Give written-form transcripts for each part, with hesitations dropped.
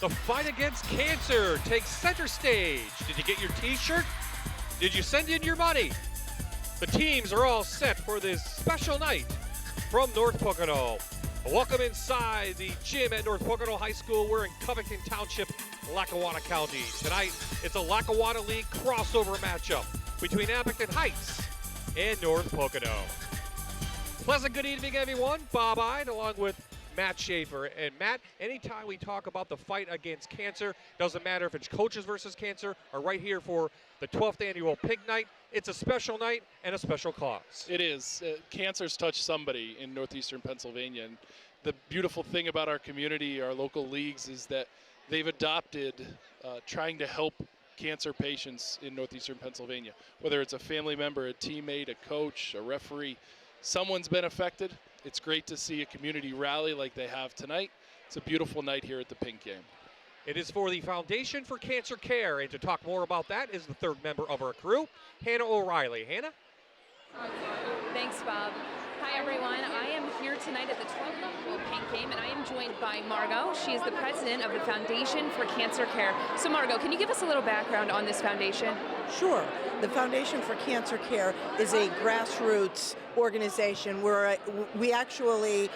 The fight against cancer takes center stage. Did you get your t-shirt? Did you send in your money? The teams are all set for this special night from North Pocono. Welcome inside the gym at North Pocono High School. We're in Covington Township, Lackawanna County. Tonight, it's a Lackawanna League crossover matchup between Abington Heights and North Pocono. Pleasant good evening, everyone. Bob Ide along with Matt Schaefer. And Matt, anytime we talk about the fight against cancer, doesn't matter if it's coaches versus cancer or right here for the 12th annual Pink Night, it's a special night and a special cause. It is. Cancer's touched somebody in northeastern Pennsylvania. And the beautiful thing about our community, our local leagues, is that they've adopted trying to help cancer patients in northeastern Pennsylvania. Whether it's a family member, a teammate, a coach, a referee, someone's been affected. It's great to see a community rally like they have tonight. It's a beautiful night here at the Pink Game. It is for the Foundation for Cancer Care, and to talk more about that is the third member of our crew, Hannah O'Reilly. Hannah? Thanks, Bob. Hi, everyone. I am here tonight at the 12th annual Pink Game, and I am joined by Margot. She is the president of the Foundation for Cancer Care. So, Margot, can you give us a little background on this foundation? Sure. The Foundation for Cancer Care is a grassroots organization where we actually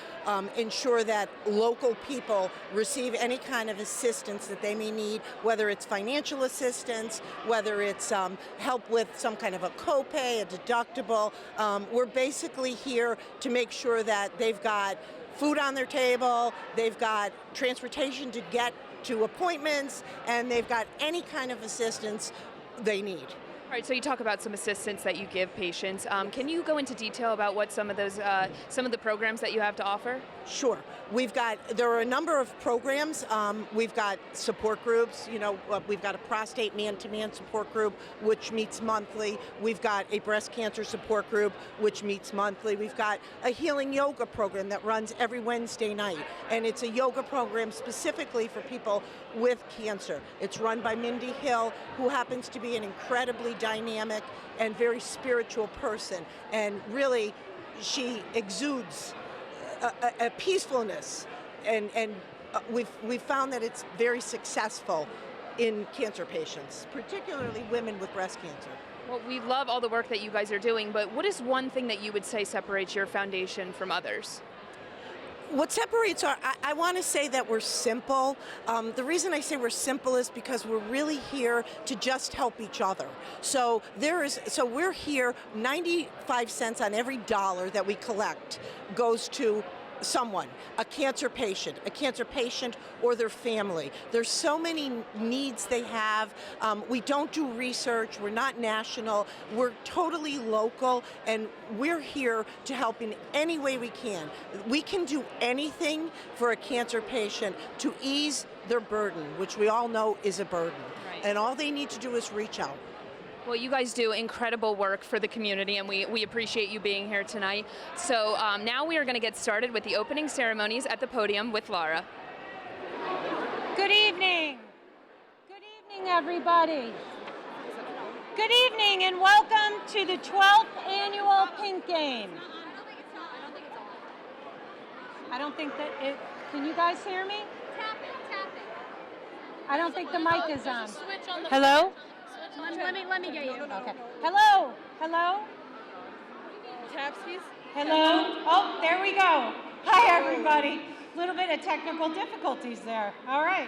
ensure that local people receive any kind of assistance that they may need, whether it's financial assistance, whether it's help with some kind of a copay, a deductible. We're basically here to make sure that they've got food on their table, they've got transportation to get to appointments, and they've got any kind of assistance they need. All right, so you talk about some assistance that you give patients. Can you go into detail about what some of the programs that you have to offer? Sure. There are a number of programs. We've got support groups. We've got a prostate man-to-man support group, which meets monthly. We've got a breast cancer support group, which meets monthly. We've got a healing yoga program that runs every Wednesday night, and it's a yoga program specifically for people with cancer. It's run by Mindy Hill, who happens to be an incredibly dynamic and very spiritual person, and really she exudes a peacefulness, and we've found that it's very successful in cancer patients, particularly women with breast cancer. Well, we love all the work that you guys are doing, but what is one thing that you would say separates your foundation from others? What separates I want to say that we're simple. The reason I say we're simple is because we're really here to just help each other. So we're here, 95 cents on every dollar that we collect goes to someone, a cancer patient or their family. There's so many needs they have. We don't do research, we're not national, we're totally local, and we're here to help in any way we can. We can do anything for a cancer patient to ease their burden, which we all know is a burden. Right. And all they need to do is reach out. Well, you guys do incredible work for the community, and we appreciate you being here tonight. So now we are going to get started with the opening ceremonies at the podium with Laura. Good evening. Good evening, everybody. Good evening, and welcome to the 12th annual Pink Game. I don't think that it, can you guys hear me? Tap it. I don't think the mic is on. Switch on the Hello? Let me get you. Okay. Hello? Hello? Tapsies? Hello? Oh, there we go. Hi, everybody. A little bit of technical difficulties there. All right.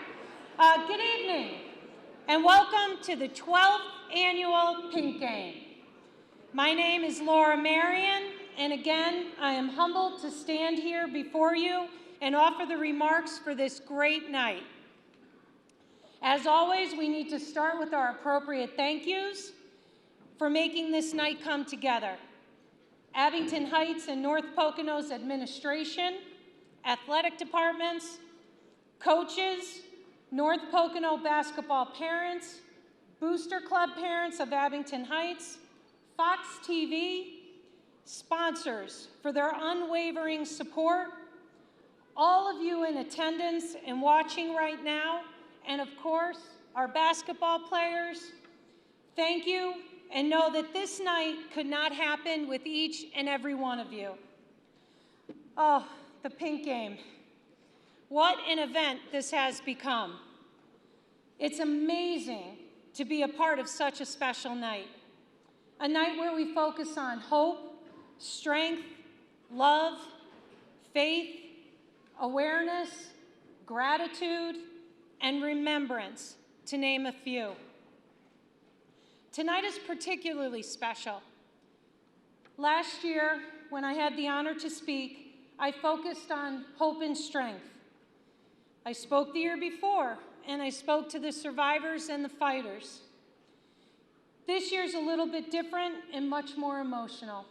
Good evening, and welcome to the 12th annual Pink Game. My name is Laura Marion, and again, I am humbled to stand here before you and offer the remarks for this great night. As always, we need to start with our appropriate thank yous for making this night come together. Abington Heights and North Pocono's administration, athletic departments, coaches, North Pocono basketball parents, Booster Club parents of Abington Heights, Fox TV, sponsors for their unwavering support, all of you in attendance and watching right now, and of course, our basketball players, thank you, and know that this night could not happen with each and every one of you. Oh, the Pink Game. What an event this has become. It's amazing to be a part of such a special night. A night where we focus on hope, strength, love, faith, awareness, gratitude, and remembrance, to name a few. Tonight is particularly special. Last year, when I had the honor to speak, I focused on hope and strength. I spoke the year before, and I spoke to the survivors and the fighters. This year's a little bit different and much more emotional.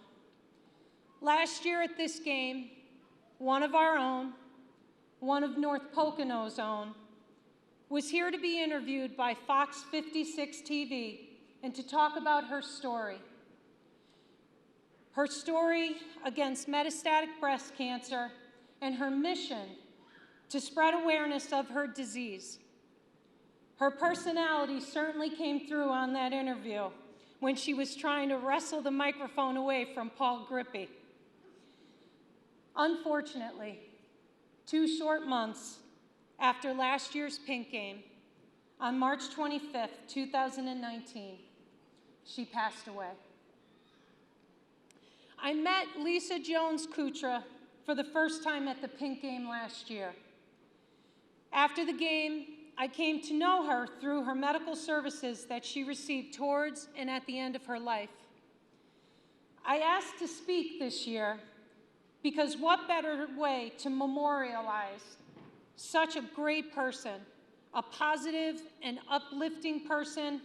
Last year at this game, one of our own, one of North Pocono's own, was here to be interviewed by Fox 56 TV and to talk about her story. Her story against metastatic breast cancer and her mission to spread awareness of her disease. Her personality certainly came through on that interview when she was trying to wrestle the microphone away from Paul Grippy. Unfortunately, 2 short months after last year's Pink Game, on March 25th, 2019, she passed away. I met Lisa Jones-Kutra for the first time at the Pink Game last year. After the game, I came to know her through her medical services that she received towards and at the end of her life. I asked to speak this year because what better way to memorialize such a great person, a positive and uplifting person,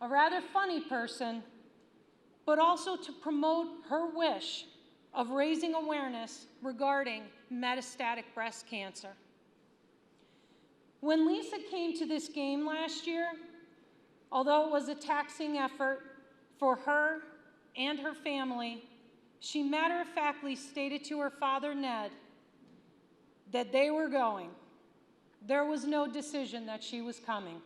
a rather funny person, but also to promote her wish of raising awareness regarding metastatic breast cancer. When Lisa came to this game last year, although it was a taxing effort for her and her family, she matter-of-factly stated to her father, Ned, that they were going. There was no decision that she was coming.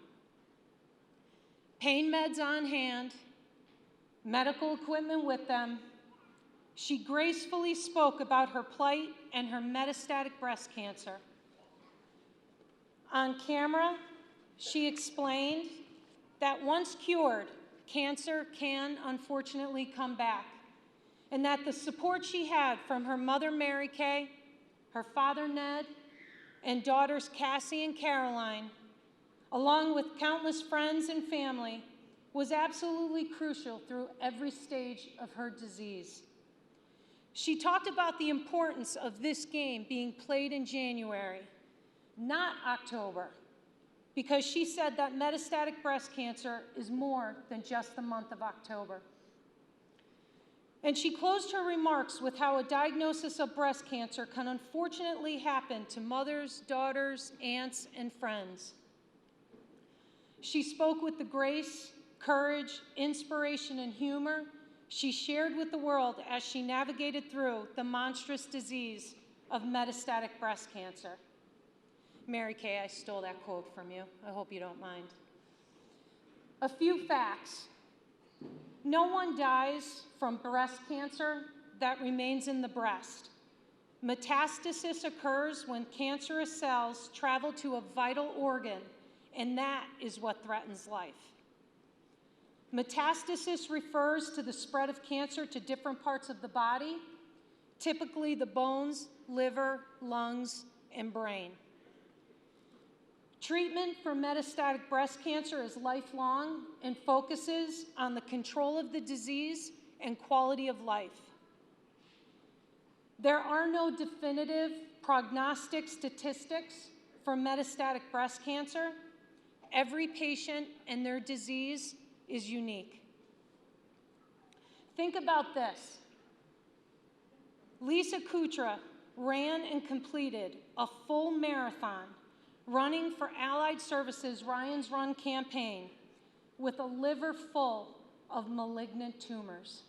Pain meds on hand, medical equipment with them, she gracefully spoke about her plight and her metastatic breast cancer. On camera, she explained that once cured, cancer can unfortunately come back, and that the support she had from her mother, Mary Kay, her father, Ned, and daughters, Cassie and Caroline, along with countless friends and family, was absolutely crucial through every stage of her disease. She talked about the importance of this game being played in January, not October, because she said that metastatic breast cancer is more than just the month of October. And she closed her remarks with how a diagnosis of breast cancer can unfortunately happen to mothers, daughters, aunts, and friends. She spoke with the grace, courage, inspiration, and humor she shared with the world as she navigated through the monstrous disease of metastatic breast cancer. Mary Kay, I stole that quote from you. I hope you don't mind. A few facts. No one dies from breast cancer that remains in the breast. Metastasis occurs when cancerous cells travel to a vital organ, and that is what threatens life. Metastasis refers to the spread of cancer to different parts of the body, typically the bones, liver, lungs, and brain. Treatment for metastatic breast cancer is lifelong and focuses on the control of the disease and quality of life. There are no definitive prognostic statistics for metastatic breast cancer. Every patient and their disease is unique. Think about this. Lisa Kutra ran and completed a full marathon running for Allied Services' Ryan's Run campaign with a liver full of malignant tumors.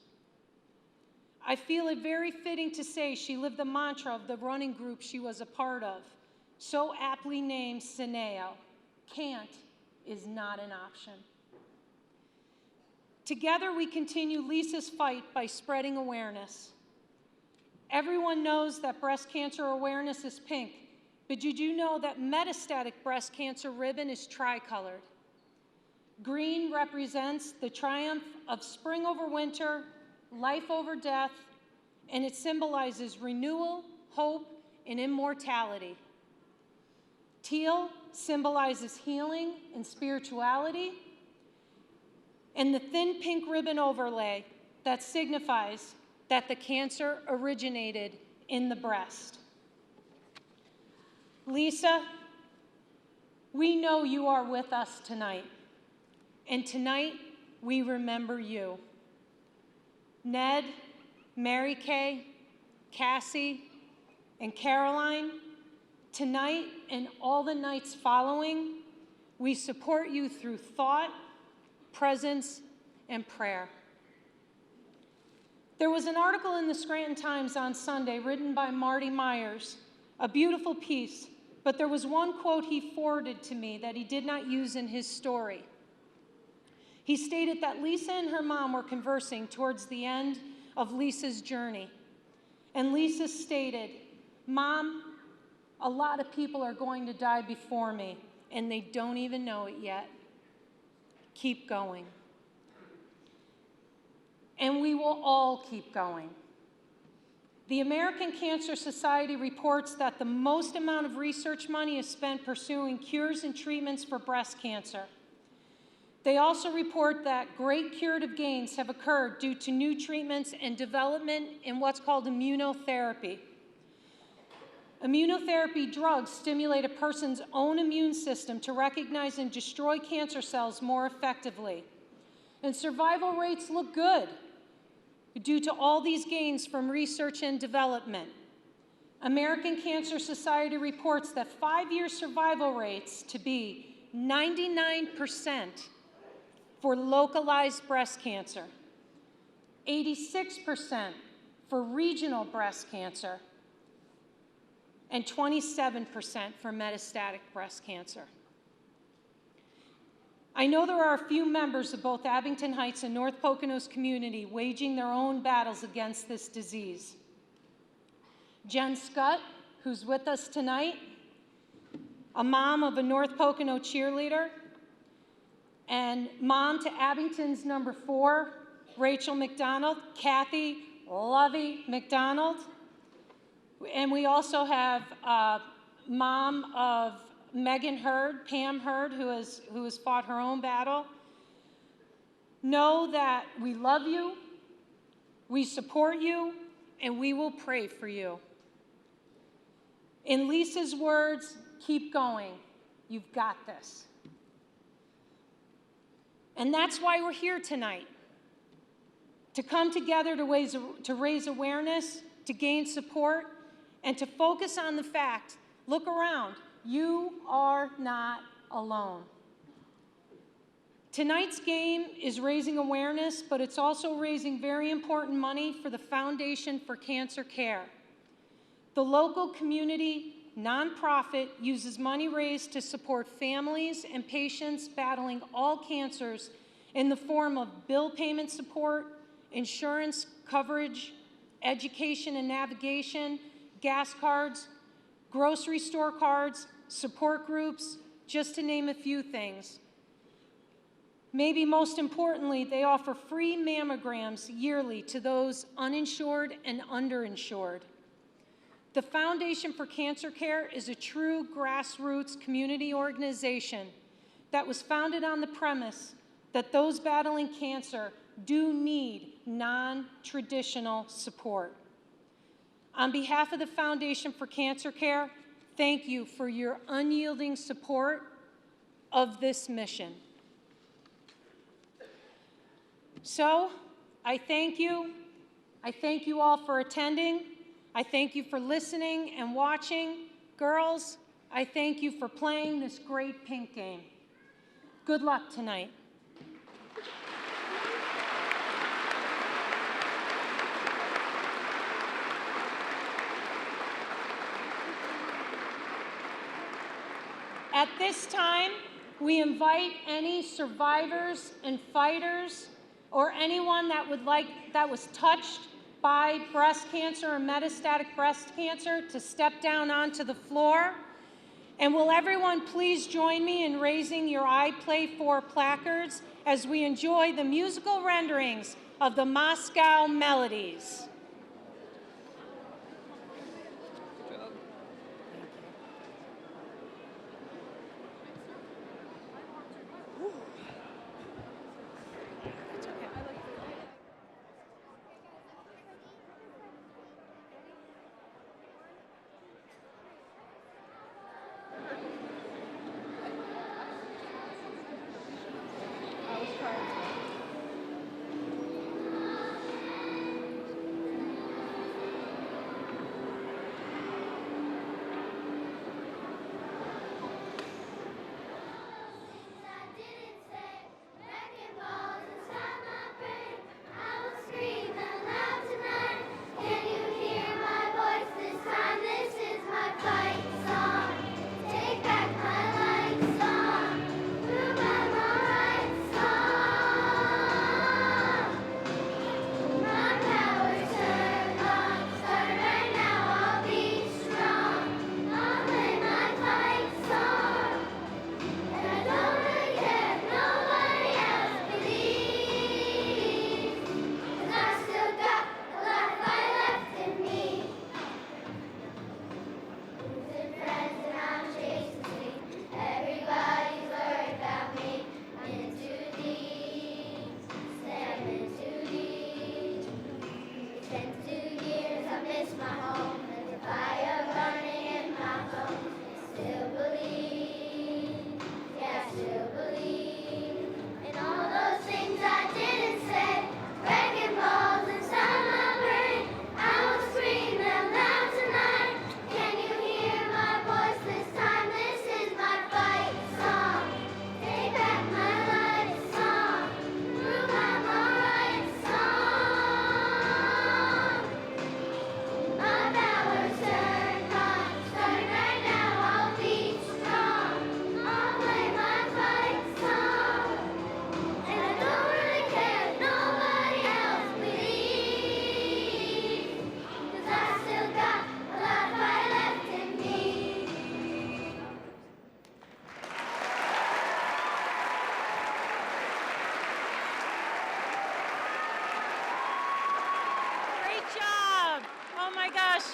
I feel it very fitting to say she lived the mantra of the running group she was a part of, so aptly named Cineo. Can't is not an option. Together we continue Lisa's fight by spreading awareness. Everyone knows that breast cancer awareness is pink, but did you know that metastatic breast cancer ribbon is tricolored? Green represents the triumph of spring over winter, life over death, and it symbolizes renewal, hope, and immortality. Teal symbolizes healing and spirituality, and the thin pink ribbon overlay that signifies that the cancer originated in the breast. Lisa, we know you are with us tonight, and tonight we remember you. Ned, Mary Kay, Cassie, and Caroline, tonight and all the nights following, we support you through thought, presence, and prayer. There was an article in the Scranton Times on Sunday written by Marty Myers, a beautiful piece, but there was one quote he forwarded to me that he did not use in his story. He stated that Lisa and her mom were conversing towards the end of Lisa's journey. And Lisa stated, "Mom, a lot of people are going to die before me, and they don't even know it yet. Keep going." And we will all keep going. The American Cancer Society reports that the most amount of research money is spent pursuing cures and treatments for breast cancer. They also report that great curative gains have occurred due to new treatments and development in what's called immunotherapy. Immunotherapy drugs stimulate a person's own immune system to recognize and destroy cancer cells more effectively. And survival rates look good due to all these gains from research and development. American Cancer Society reports that 5-year survival rates to be 99% for localized breast cancer, 86% for regional breast cancer, and 27% for metastatic breast cancer. I know there are a few members of both Abington Heights and North Pocono's community waging their own battles against this disease. Jen Scott, who's with us tonight, a mom of a North Pocono cheerleader, and mom to Abington's number 4, Rachel McDonald, Kathy Lovey McDonald. And we also have mom of Megan Hurd, Pam Hurd, who has fought her own battle. Know that we love you, we support you, and we will pray for you. In Lisa's words, keep going. You've got this. And that's why we're here tonight, to come together to raise awareness, to gain support, and to focus on the fact, look around, you are not alone. Tonight's game is raising awareness, but it's also raising very important money for the Foundation for Cancer Care. The local community nonprofit uses money raised to support families and patients battling all cancers in the form of bill payment support, insurance coverage, education and navigation, gas cards, grocery store cards, support groups, just to name a few things. Maybe most importantly, they offer free mammograms yearly to those uninsured and underinsured. The Foundation for Cancer Care is a true grassroots community organization that was founded on the premise that those battling cancer do need non-traditional support. On behalf of the Foundation for Cancer Care, thank you for your unyielding support of this mission. So, I thank you. I thank you all for attending. I thank you for listening and watching. Girls, I thank you for playing this great pink game. Good luck tonight. At this time, we invite any survivors and fighters or anyone that was touched by breast cancer or metastatic breast cancer to step down onto the floor. And will everyone please join me in raising your I Play For placards as we enjoy the musical renderings of the Moscow Melodies.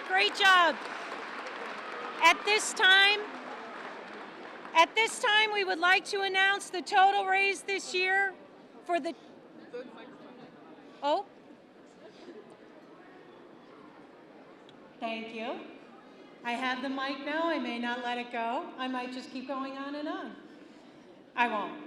Great job. At this time, we would like to announce the total raised this year for the... Oh. Thank you. I have the mic now. I may not let it go. I might just keep going on and on. I won't.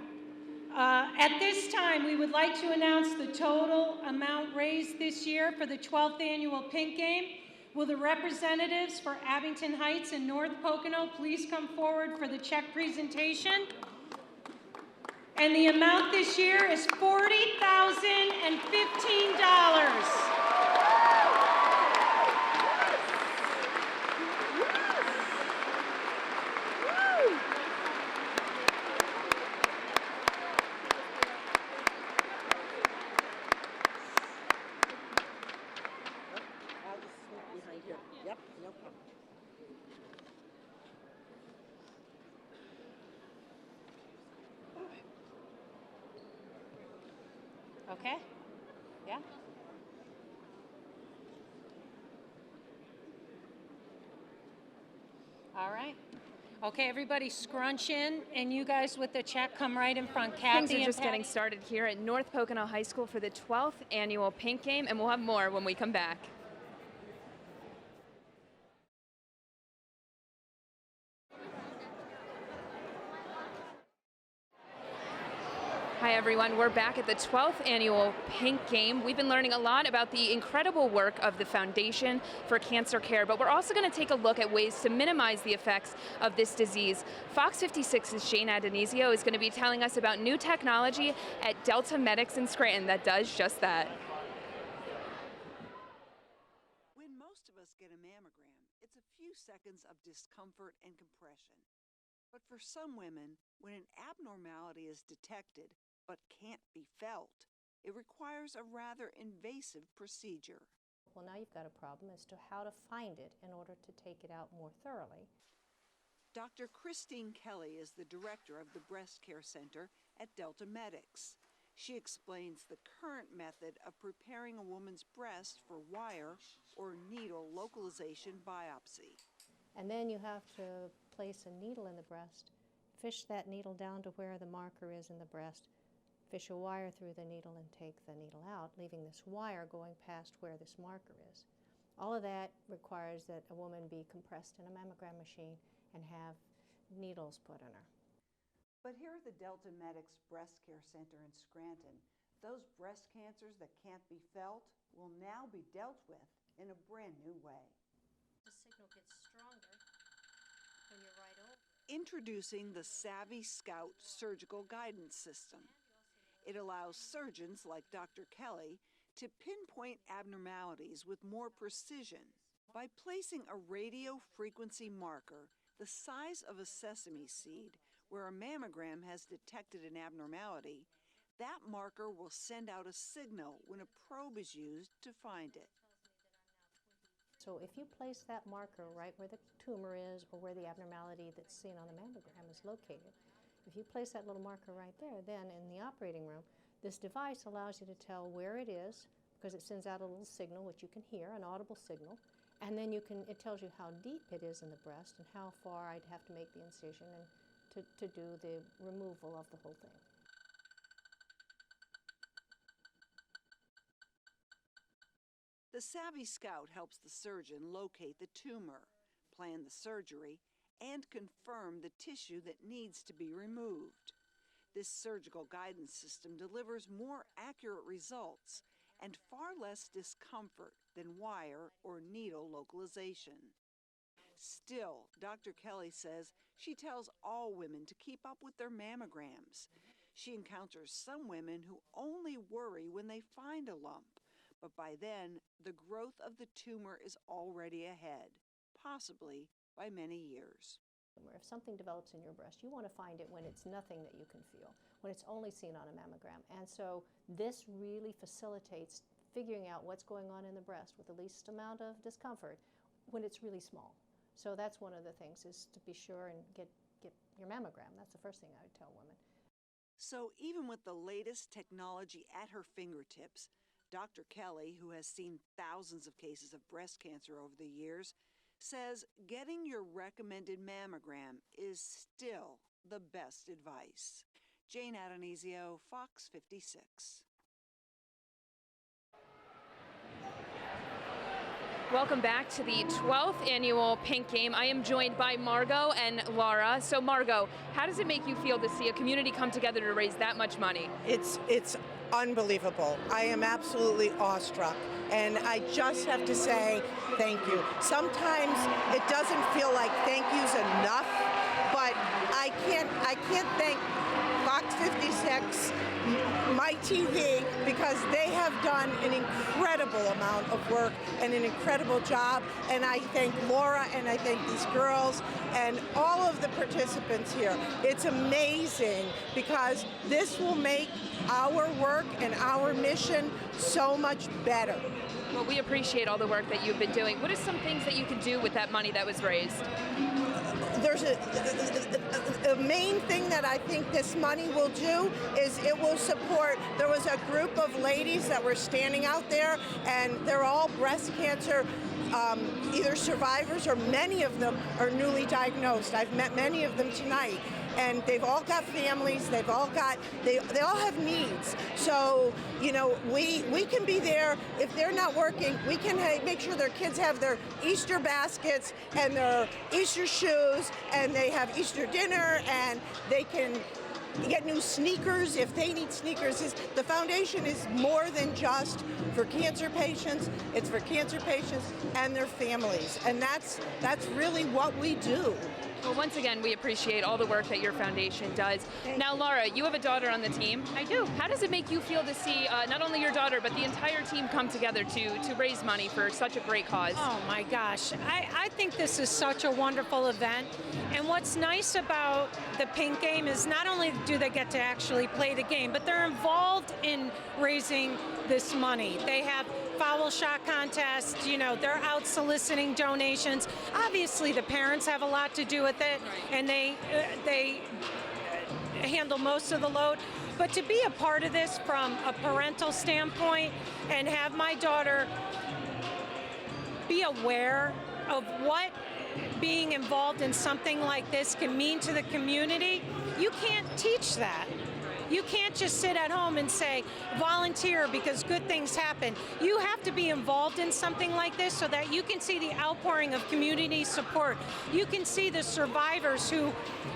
At this time, we would like to announce the total amount raised this year for the 12th annual Pink Game. Will the representatives for Abington Heights and North Pocono please come forward for the check presentation? And the amount this year is $40,015. Yep, no problem. Okay? Yeah? All right. Okay, everybody scrunch in, and you guys with the check come right in front. Kathy Things are just and getting started here at North Pocono High School for the 12th annual Pink Game, and we'll have more when we come back. Hi everyone, we're back at the 12th annual Pink Game. We've been learning a lot about the incredible work of the Foundation for Cancer Care, but we're also going to take a look at ways to minimize the effects of this disease. Fox 56's Shane Adonisio is going to be telling us about new technology at Delta Medics in Scranton that does just that. When most of us get a mammogram, it's a few seconds of discomfort and compression. But for some women, when an abnormality is detected but can't be felt, it requires a rather invasive procedure. Well, now you've got a problem as to how to find it in order to take it out more thoroughly. Dr. Christine Kelly is the director of the Breast Care Center at Delta Medics. She explains the current method of preparing a woman's breast for wire or needle localization biopsy. And then you have to place a needle in the breast, fish that needle down to where the marker is in the breast, fish a wire through the needle and take the needle out, leaving this wire going past where this marker is. All of that requires that a woman be compressed in a mammogram machine and have needles put in her. But here at the Delta Medics Breast Care Center in Scranton, those breast cancers that can't be felt will now be dealt with in a brand new way. The signal gets stronger when you're right over. Introducing the Savvy Scout Surgical Guidance System. It allows surgeons like Dr. Kelly to pinpoint abnormalities with more precision. By placing a radio frequency marker the size of a sesame seed where a mammogram has detected an abnormality, that marker will send out a signal when a probe is used to find it. So if you place that marker right where the tumor is or where the abnormality that's seen on the mammogram is located, if you place that little marker right there, then in the operating room, this device allows you to tell where it is because it sends out a little signal, which you can hear, an audible signal, and then it tells you how deep it is in the breast and how far I'd have to make the incision and to do the removal of the whole thing. The Savvy Scout helps the surgeon locate the tumor, plan the surgery, and confirm the tissue that needs to be removed. This surgical guidance system delivers more accurate results and far less discomfort than wire or needle localization. Still, Dr. Kelly says she tells all women to keep up with their mammograms. She encounters some women who only worry when they find a lump, but by then, the growth of the tumor is already ahead, possibly by many years. If something develops in your breast, you want to find it when it's nothing that you can feel, when it's only seen on a mammogram. And so this really facilitates figuring out what's going on in the breast with the least amount of discomfort when it's really small. So that's one of the things, is to be sure and get your mammogram. That's the first thing I would tell women. So even with the latest technology at her fingertips, Dr. Kelly, who has seen thousands of cases of breast cancer over the years, says getting your recommended mammogram is still the best advice. Jane Adonisio, Fox 56. Welcome back to the 12th annual Pink Game. I am joined by Margot and Laura. So Margot, how does it make you feel to see a community come together to raise that much money? It's unbelievable. I am absolutely awestruck. And I just have to say thank you. Sometimes it doesn't feel like thank yous enough, but I can't thank Fox 56, my TV, because they have done an incredible amount of work and an incredible job. And I thank Laura and I thank these girls and all of the participants here. It's amazing because this will make our work and our mission so much better. Well, we appreciate all the work that you've been doing. What are some things that you can do with that money that was raised? There's a main thing that I think this money will do is it will support. There was a group of ladies that were standing out there, and they're all breast cancer either survivors or many of them are newly diagnosed. I've met many of them tonight, and they've all got families. They all have needs. So you know, we can be there if they're not working. We can make sure their kids have their Easter baskets and their Easter shoes, and they have Easter dinner, and they can get new sneakers if they need sneakers. The foundation is more than just for cancer patients. It's for cancer patients and their families, and that's really what we do. Well, once again, we appreciate all the work that your foundation does. Now, Laura, you have a daughter on the team. I do. How does it make you feel to see not only your daughter, but the entire team come together to raise money for such a great cause? Oh my gosh, I think this is such a wonderful event. And what's nice about the Pink Game is not only do they get to actually play the game, but they're involved in raising this money. They have foul shot contest. You know, they're out soliciting donations. Obviously, the parents have a lot to do with it, and they handle most of the load. But to be a part of this from a parental standpoint and have my daughter be aware of what being involved in something like this can mean to the community, you can't teach that. You can't just sit at home and say, volunteer because good things happen. You have to be involved in something like this so that you can see the outpouring of community support. You can see the survivors who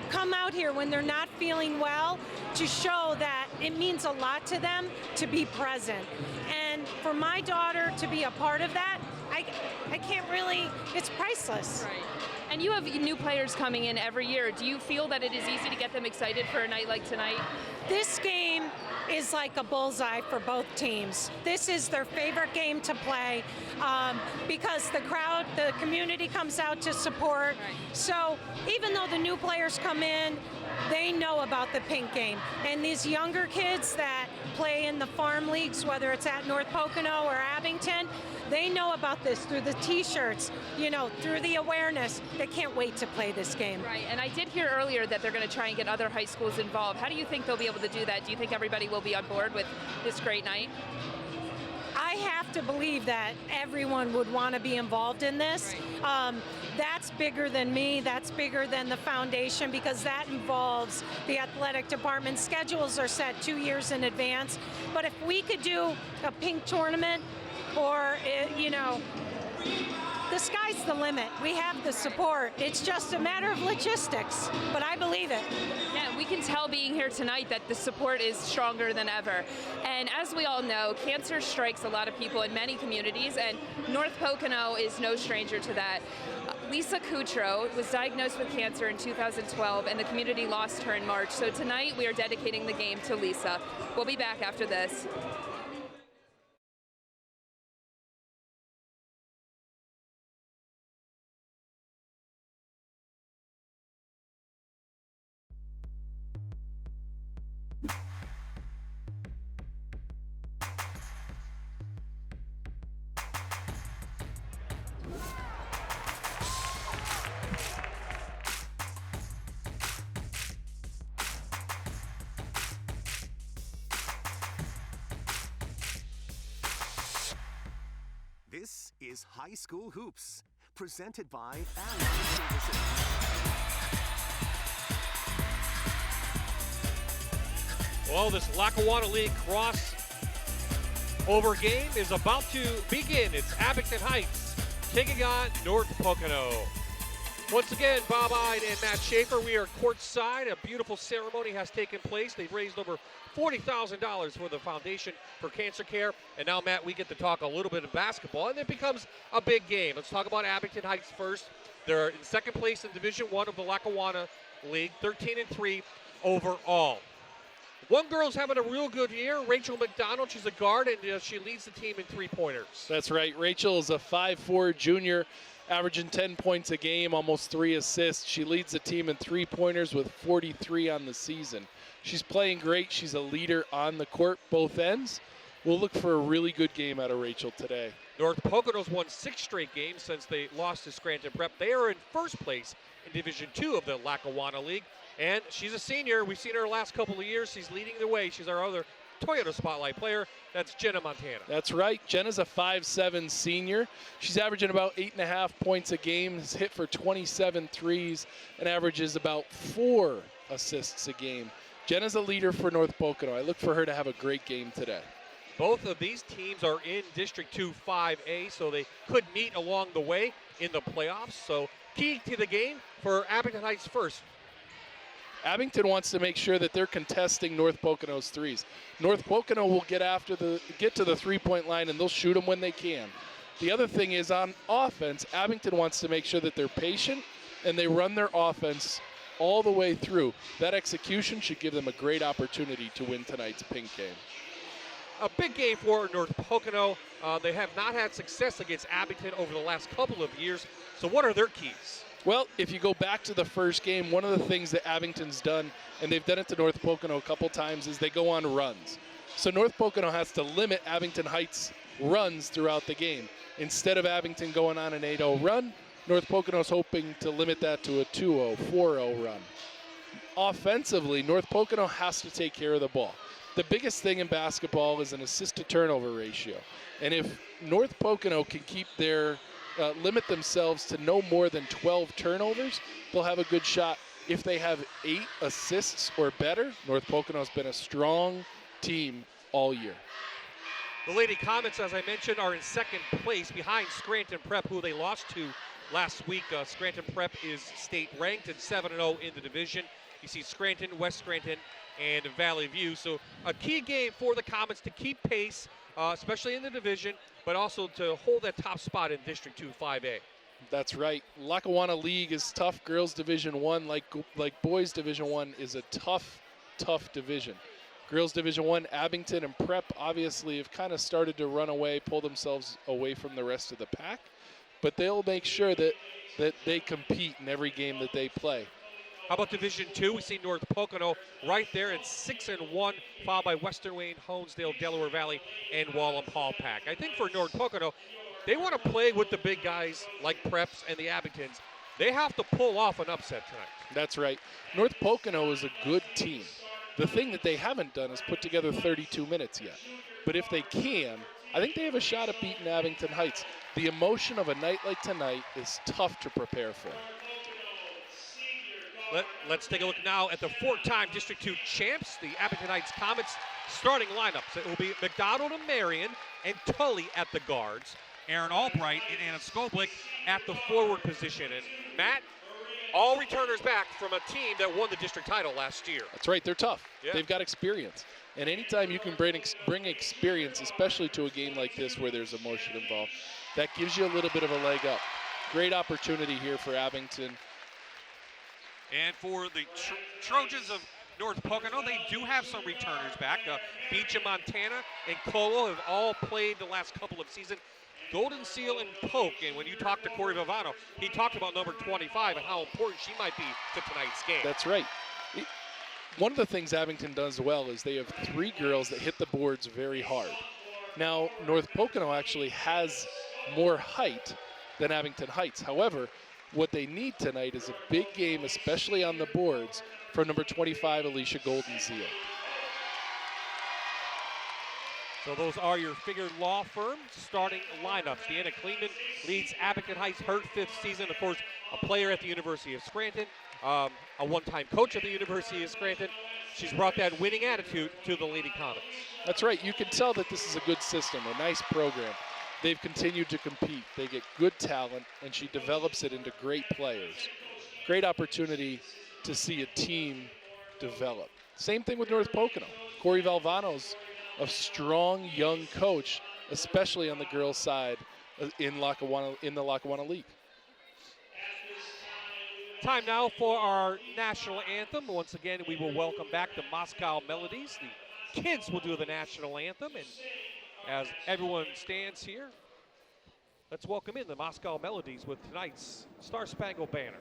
come out here when they're not feeling well to show that it means a lot to them to be present. And for my daughter to be a part of that, I can't really, it's priceless. Right. And you have new players coming in every year. Do you feel that it is easy to get them excited for a night like tonight? This game is like a bullseye for both teams. This is their favorite game to play because the crowd, the community comes out to support. Right. So even though the new players come in, they know about the pink game. And these younger kids that play in the farm leagues, whether it's at North Pocono or Abington, they know about this through the t-shirts, you know, through the awareness. They can't wait to play this game. Right, and I did hear earlier that they're going to try and get other high schools involved. How do you think they'll be able to do that? Do you think everybody will be on board with this great night? I have to believe that everyone would want to be involved in this. Right. That's bigger than me. That's bigger than the foundation because that involves the athletic department. Schedules are set 2 years in advance. But if we could do a pink tournament or, you know, the sky's the limit. We have the support. It's just a matter of logistics, but I believe it. Yeah, we can tell being here tonight that the support is stronger than ever. And as we all know, cancer strikes a lot of people in many communities, and North Pocono is no stranger to that. Lisa Kutro was diagnosed with cancer in 2012, and the community lost her in March. So tonight we are dedicating the game to Lisa. We'll be back after this. This is High School Hoops, presented by Allied Services. Well, this Lackawanna League cross-over game is about to begin. It's Abington Heights taking on North Pocono. Once again, Bob Ide and Matt Schaefer, we are courtside. A beautiful ceremony has taken place. They've raised over $40,000 for the Foundation for Cancer Care. And now, Matt, we get to talk a little bit of basketball, and it becomes a big game. Let's talk about Abington Heights first. They're in second place in Division I of the Lackawanna League, 13-3 overall. One girl's having a real good year, Rachel McDonald. She's a guard, and she leads the team in three-pointers. That's right. Rachel is a 5'4" junior, averaging 10 points a game, almost 3 assists. She leads the team in three-pointers with 43 on the season. She's playing great. She's a leader on the court, both ends. We'll look for a really good game out of Rachel today. North Pocono's won 6 straight games since they lost to Scranton Prep. They are in first place in Division II of the Lackawanna League. And she's a senior. We've seen her the last couple of years. She's leading the way. She's our other Toyota Spotlight player. That's Jenna Montana. That's right. Jenna's a 5'7" senior. She's averaging about 8.5 points a game, has hit for 27 threes, and averages about 4 assists a game. Jenna's a leader for North Pocono. I look for her to have a great game today. Both of these teams are in District 2 5A, so they could meet along the way in the playoffs. So key to the game for Abington Heights first. Abington wants to make sure that they're contesting North Pocono's threes. North Pocono will get to the three-point line, and they'll shoot them when they can. The other thing is on offense, Abington wants to make sure that they're patient and they run their offense all the way through. That execution should give them a great opportunity to win tonight's pink game. A big game for North Pocono. They have not had success against Abington over the last couple of years. So what are their keys? Well, if you go back to the first game, one of the things that Abington's done, and they've done it to North Pocono a couple times, is they go on runs. So North Pocono has to limit Abington Heights' runs throughout the game. Instead of Abington going on an 8-0 run, North Pocono's hoping to limit that to a 2-0, 4-0 run. Offensively, North Pocono has to take care of the ball. The biggest thing in basketball is an assist-to-turnover ratio. And if North Pocono can keep their limit themselves to no more than 12 turnovers, they'll have a good shot. If they have 8 assists or better, North Pocono's been a strong team all year. The Lady Comets, as I mentioned, are in second place behind Scranton Prep, who they lost to last week. Scranton Prep is state ranked and 7-0 in the division. You see Scranton, West Scranton, and Valley View. So a key game for the Comets to keep pace, especially in the division, but also to hold that top spot in District 2 5A. That's right. Lackawanna League is tough. Girls Division 1, like Boys Division 1, is a tough division. Girls Division 1, Abington and Prep obviously have kind of started to run away, pull themselves away from the rest of the pack, but they'll make sure that they compete in every game that they play. How about Division 2? We see North Pocono right there at 6-1, followed by Western Wayne, Honesdale, Delaware Valley, and Wallum Hall Pack. I think for North Pocono, they want to play with the big guys like Preps and the Abingtons. They have to pull off an upset tonight. That's right. North Pocono is a good team. The thing that they haven't done is put together 32 minutes yet. But if they can, I think they have a shot at beating Abington Heights. The emotion of a night like tonight is tough to prepare for. Let's take a look now at the 4-time District 2 champs, the Abington Heights Comets starting lineups. It will be McDonald and Marion and Tully at the guards, Aaron Albright and Anna Skoblik at the forward position. And Matt, all returners back from a team that won the district title last year. That's right, they're tough. Yeah. They've got experience. And anytime you can bring experience, especially to a game like this where there's emotion involved, that gives you a little bit of a leg up. Great opportunity here for Abington. And for the Trojans of North Pocono, they do have some returners back. Beach and Montana and Colo have all played the last couple of seasons. Golden Seal and Polk, and when you talked to Corey Vivano, he talked about number 25 and how important she might be to tonight's game. That's right. One of the things Abington does well is they have 3 girls that hit the boards very hard. Now, North Pocono actually has more height than Abington Heights. However, what they need tonight is a big game, especially on the boards, for number 25, Alicia Golden Seal. So those are your Figured Law Firm starting lineups. Deanna Kleeman leads Abington Heights, her 5th season. Of course, a player at the University of Scranton, a one-time coach at the University of Scranton. She's brought that winning attitude to the Lady Comets. That's right. You can tell that this is a good system, a nice program. They've continued to compete. They get good talent, and she develops it into great players. Great opportunity to see a team develop. Same thing with North Pocono. Corey Valvano's a strong young coach, especially on the girls' side in the Lackawanna League. Time now for our national anthem. Once again, we will welcome back the Moscow Melodies. The kids will do the national anthem, and as everyone stands here, let's welcome in the Moscow Melodies with tonight's Star Spangled Banner.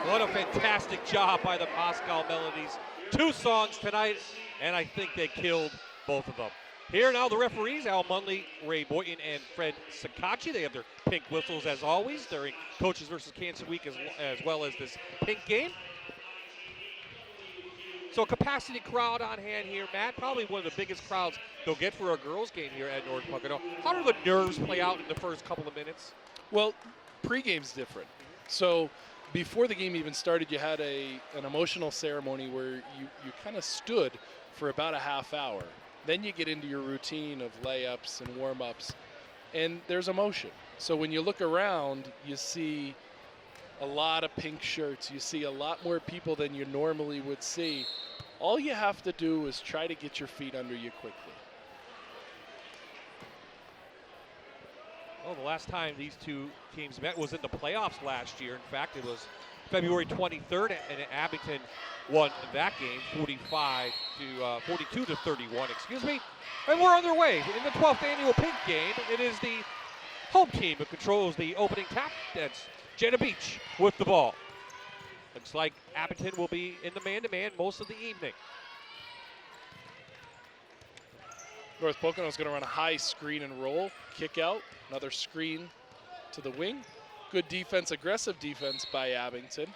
What a fantastic job by the Moscow Melodies. 2 songs tonight, and I think they killed both of them. Here now the referees, Al Munley, Ray Boynton, and Fred Sakachi. They have their pink whistles as always during Coaches versus Cancer Week as well as this pink game. So capacity crowd on hand here, Matt. Probably one of the biggest crowds they'll get for a girls game here at North Pocono. How do the nerves play out in the first couple of minutes? Well, pre-game's different. So before the game even started, you had an emotional ceremony where you kind of stood for about a half hour. Then you get into your routine of layups and warm-ups, and there's emotion. So when you look around, you see a lot of pink shirts. You see a lot more people than you normally would see. All you have to do is try to get your feet under you quickly. Well, the last time these two teams met was in the playoffs last year. In fact, it was February 23rd, and Abington won that game 42 to 31, excuse me. And we're underway in the 12th annual Pink game. It is the home team who controls the opening tap. That's Jenna Beach with the ball. Looks like Abington will be in the man-to-man most of the evening. North Pocono is going to run a high screen and roll, kick out, another screen to the wing. Good defense, aggressive defense by Abington.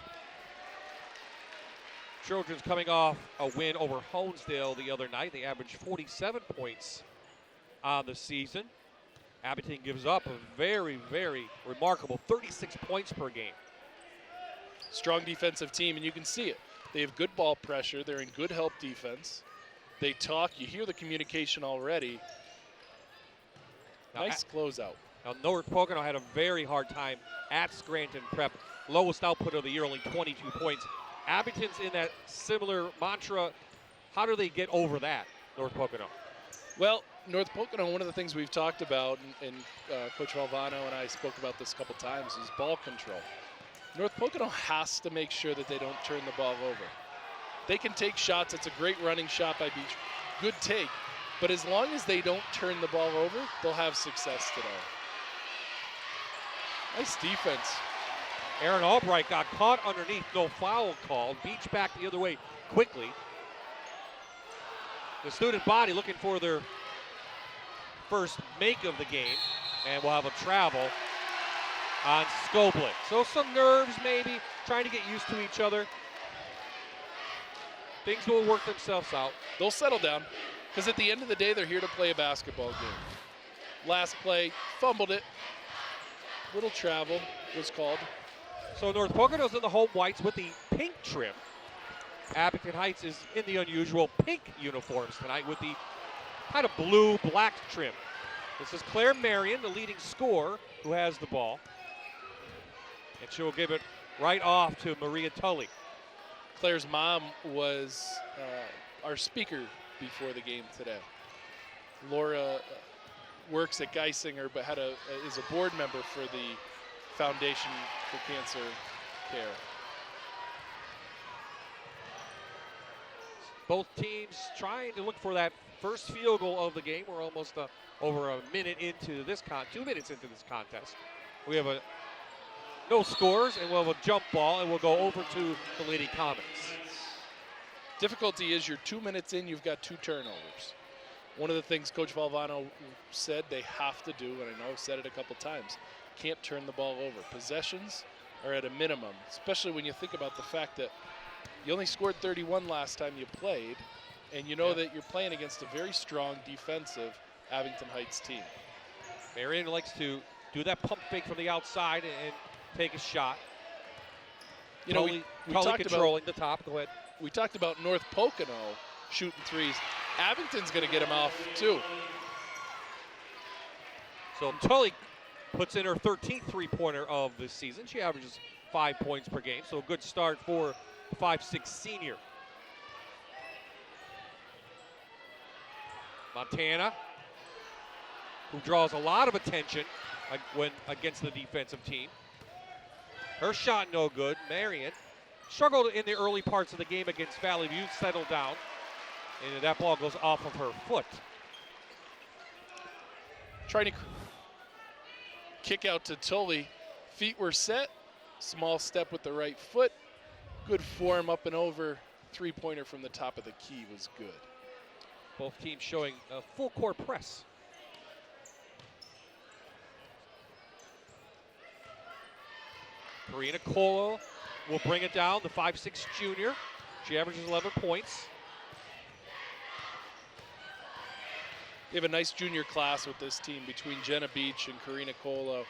Trojans coming off a win over Honesdale the other night. They averaged 47 points on the season. Abington gives up a very, very remarkable 36 points per game. Strong defensive team, and you can see it. They have good ball pressure. They're in good help defense. They talk. You hear the communication already. Nice closeout. Now, North Pocono had a very hard time at Scranton Prep. Lowest output of the year, only 22 points. Abington's in that similar mantra. How do they get over that, North Pocono? Well, North Pocono, one of the things we've talked about, and Coach Valvano and I spoke about this a couple times, is ball control. North Pocono has to make sure that they don't turn the ball over. They can take shots. It's a great running shot by Beach. Good take. But as long as they don't turn the ball over, they'll have success today. Nice defense. Aaron Albright got caught underneath, no foul called. Beach back the other way quickly. The student body looking for their first make of the game, and we'll have a travel on Skoblik. So some nerves maybe, trying to get used to each other. Things will work themselves out. They'll settle down, because at the end of the day, they're here to play a basketball game. Last play, fumbled it. Little travel was called. So North Pocono's in the home whites with the pink trim. Abington Heights is in the unusual pink uniforms tonight with the kind of blue-black trim. This is Claire Marion, the leading scorer, who has the ball. And she'll give it right off to Maria Tully. Claire's mom was our speaker before the game today. Laura works at Geisinger, but is a board member for the Foundation for Cancer Care. Both teams trying to look for that first field goal of the game. We're almost over a minute into this 2 minutes into this contest. We have no scores, and we'll have a jump ball, and we'll go over to the Lady Comets. Difficulty is you're 2 minutes in, you've got 2 turnovers. One of the things Coach Valvano said they have to do, and I know I've said it a couple times, can't turn the ball over. Possessions are at a minimum, especially when you think about the fact that you only scored 31 last time you played, and you know that you're playing against a very strong defensive Abington Heights team. Marion likes to do that pump fake from the outside and take a shot. You know, we talked controlling about the top. Go ahead. We talked about North Pocono shooting threes. Abington's going to get them off too. So Tully puts in her 13th three-pointer of the season. She averages 5 points per game, so a good start for the 5'6" senior. Montana, who draws a lot of attention when against the defensive team. Her shot no good. Marion struggled in the early parts of the game against Valley View, settled down, and that ball goes off of her foot. Trying to kick out to Tully. Feet were set. Small step with the right foot. Good form up and over. Three-pointer from the top of the key was good. Both teams showing a full court press. Karina Colo will bring it down, the 5'6" junior. She averages 11 points. They have a nice junior class with this team between Jenna Beach and Karina Colo.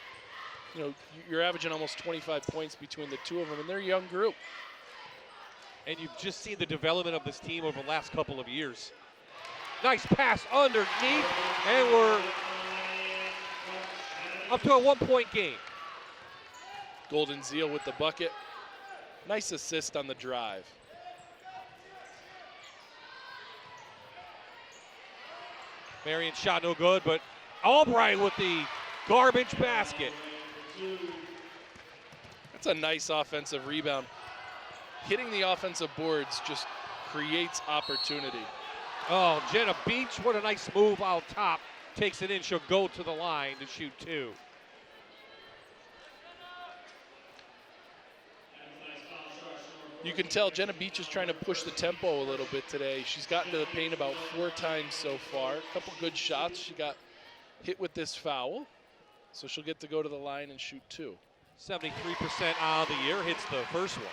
You know, you're averaging almost 25 points between the two of them, and they're a young group. And you've just seen the development of this team over the last couple of years. Nice pass underneath, and we're up to a 1-point game. Golden Zeal with the bucket. Nice assist on the drive. Marion shot no good, but Albright with the garbage basket. That's a nice offensive rebound. Hitting the offensive boards just creates opportunity. Oh, Jenna Beach, what a nice move out top. Takes it in, she'll go to the line to shoot 2. You can tell Jenna Beach is trying to push the tempo a little bit today. She's gotten to the paint about 4 times so far. A couple good shots. She got hit with this foul, so she'll get to go to the line and shoot 2. 73% on the year, hits the first one.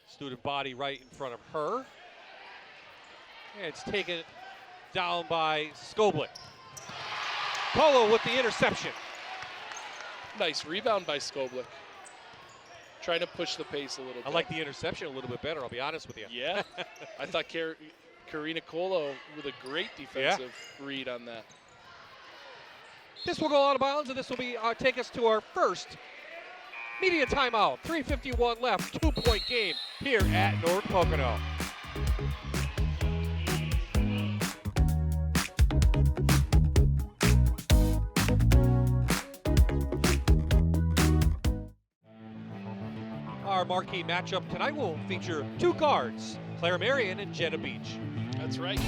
Student body right in front of her. And it's taken down by Skoblik. Colo with the interception. Nice rebound by Skoblik. Trying to push the pace a little bit. I like the interception a little bit better, I'll be honest with you. Yeah, I thought Karina Colo with a great defensive read on that. This will go out of bounds, and this will be take us to our first media timeout. 3:51 left, 2-point game here at North Pocono. Our marquee matchup tonight will feature 2 guards, Claire Marion and Jenna Beach. That's right.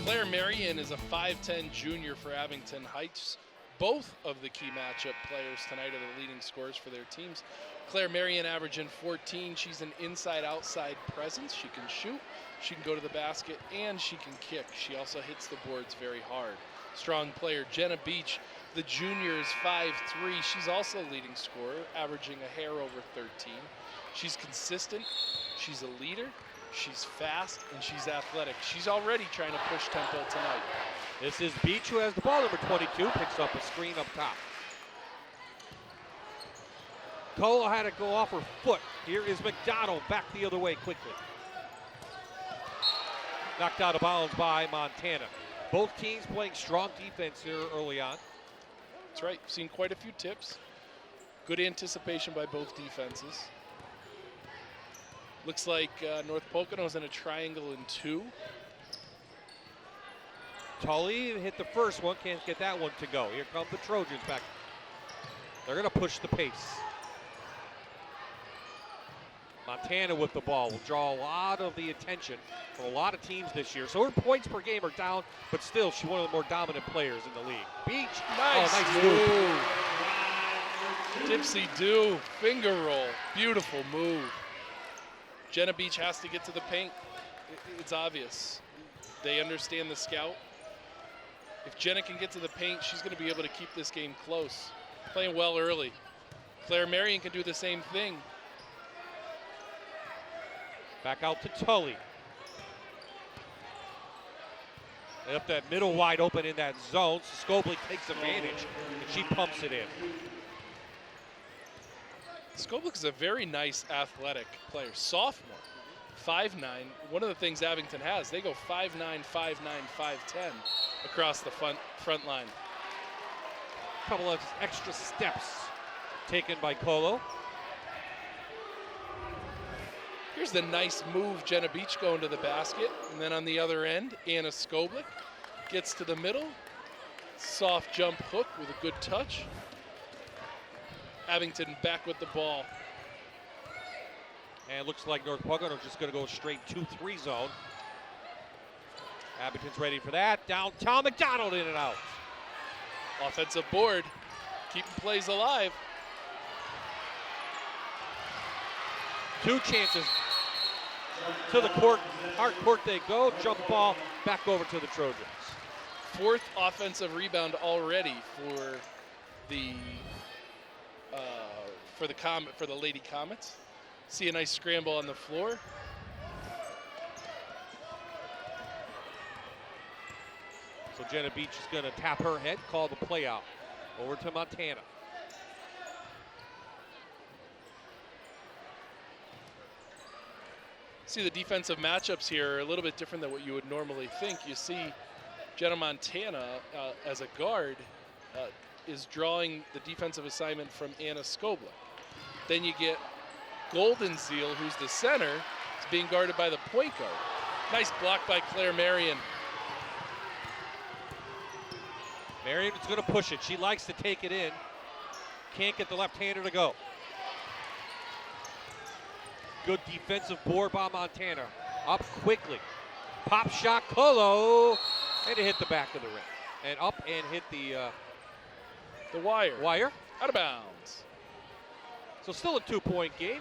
Claire Marion is a 5'10" junior for Abington Heights. Both of the key matchup players tonight are the leading scorers for their teams. Claire Marion averaging 14. She's an inside-outside presence. She can shoot, she can go to the basket, and she can kick. She also hits the boards very hard. Strong player. Jenna Beach, the junior, is 5'3". She's also a leading scorer, averaging a hair over 13. She's consistent, she's a leader, she's fast, and she's athletic. She's already trying to push tempo tonight. This is Beach, who has the ball, number 22, picks up a screen up top. Cole had to go off her foot. Here is McDonald back the other way quickly. Knocked out of bounds by Montana. Both teams playing strong defense here early on. That's right, seen quite a few tips. Good anticipation by both defenses. Looks like North Pocono's in a triangle in 2. Tully hit the first one, can't get that one to go. Here come the Trojans back. They're gonna push the pace. Montana with the ball will draw a lot of the attention from a lot of teams this year. So her points per game are down, but still she's one of the more dominant players in the league. Beach, nice move. Dipsy-do, finger roll, beautiful move. Jenna Beach has to get to the paint. It's obvious. They understand the scout. If Jenna can get to the paint, she's going to be able to keep this game close. Playing well early. Claire Marion can do the same thing. Back out to Tully. Left that middle wide open in that zone. Skoblik takes advantage, and she pumps it in. Skoblik is a very nice athletic player. Sophomore, 5'9". One of the things Abington has, they go 5'9", 5'9", 5'10" across the front line. A couple of extra steps taken by Colo. Here's the nice move, Jenna Beach going to the basket. And then on the other end, Anna Skoblik gets to the middle. Soft jump hook with a good touch. Abington back with the ball. And it looks like North Pocono just going to go straight 2-3 zone. Abington's ready for that. Downtown, McDonald in and out. Offensive board, keeping plays alive. 2 chances. To the court, hard court they go. Jump ball back over to the Trojans. 4th offensive rebound already for the Lady Comets. See a nice scramble on the floor. So Jenna Beach is going to tap her head, call the play out. Over to Montana. See, the defensive matchups here are a little bit different than what you would normally think. You see Jenna Montana as a guard is drawing the defensive assignment from Anna Skoblik. Then you get Golden Seal, who's the center, is being guarded by the point guard. Nice block by Claire Marion. Marion is going to push it. She likes to take it in. Can't get the left-hander to go. Good defensive board by Montana. Up quickly. Pop shot, Colo. And it hit the back of the rim. And up and hit the wire. Out of bounds. So still a 2-point game.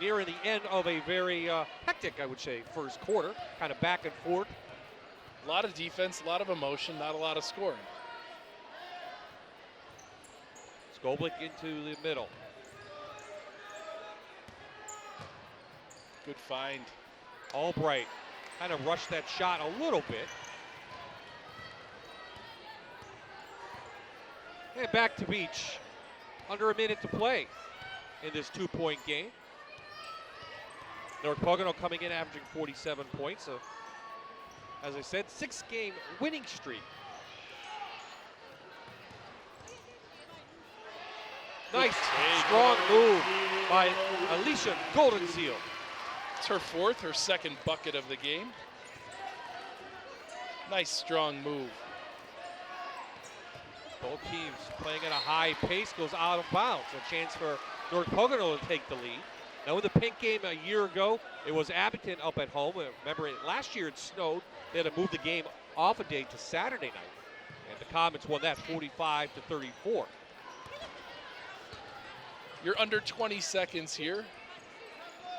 Nearing the end of a very hectic, I would say, first quarter. Kind of back and forth. A lot of defense, a lot of emotion, not a lot of scoring. Skoblik into the middle. Good find. Albright kind of rushed that shot a little bit. And back to Beach. Under a minute to play in this 2-point game. North Pocono coming in averaging 47 points. So, as I said, 6-game winning streak. Nice, strong move by Alicia Golden Seal. It's her 4th, her 2nd bucket of the game. Nice, strong move. Both teams playing at a high pace, goes out of bounds. A chance for North Pocono to take the lead. Now in the pink game a year ago, it was Abington up at home. Remember, last year it snowed. They had to move the game off a day to Saturday night. And the Comets won that 45-34. You're under 20 seconds here.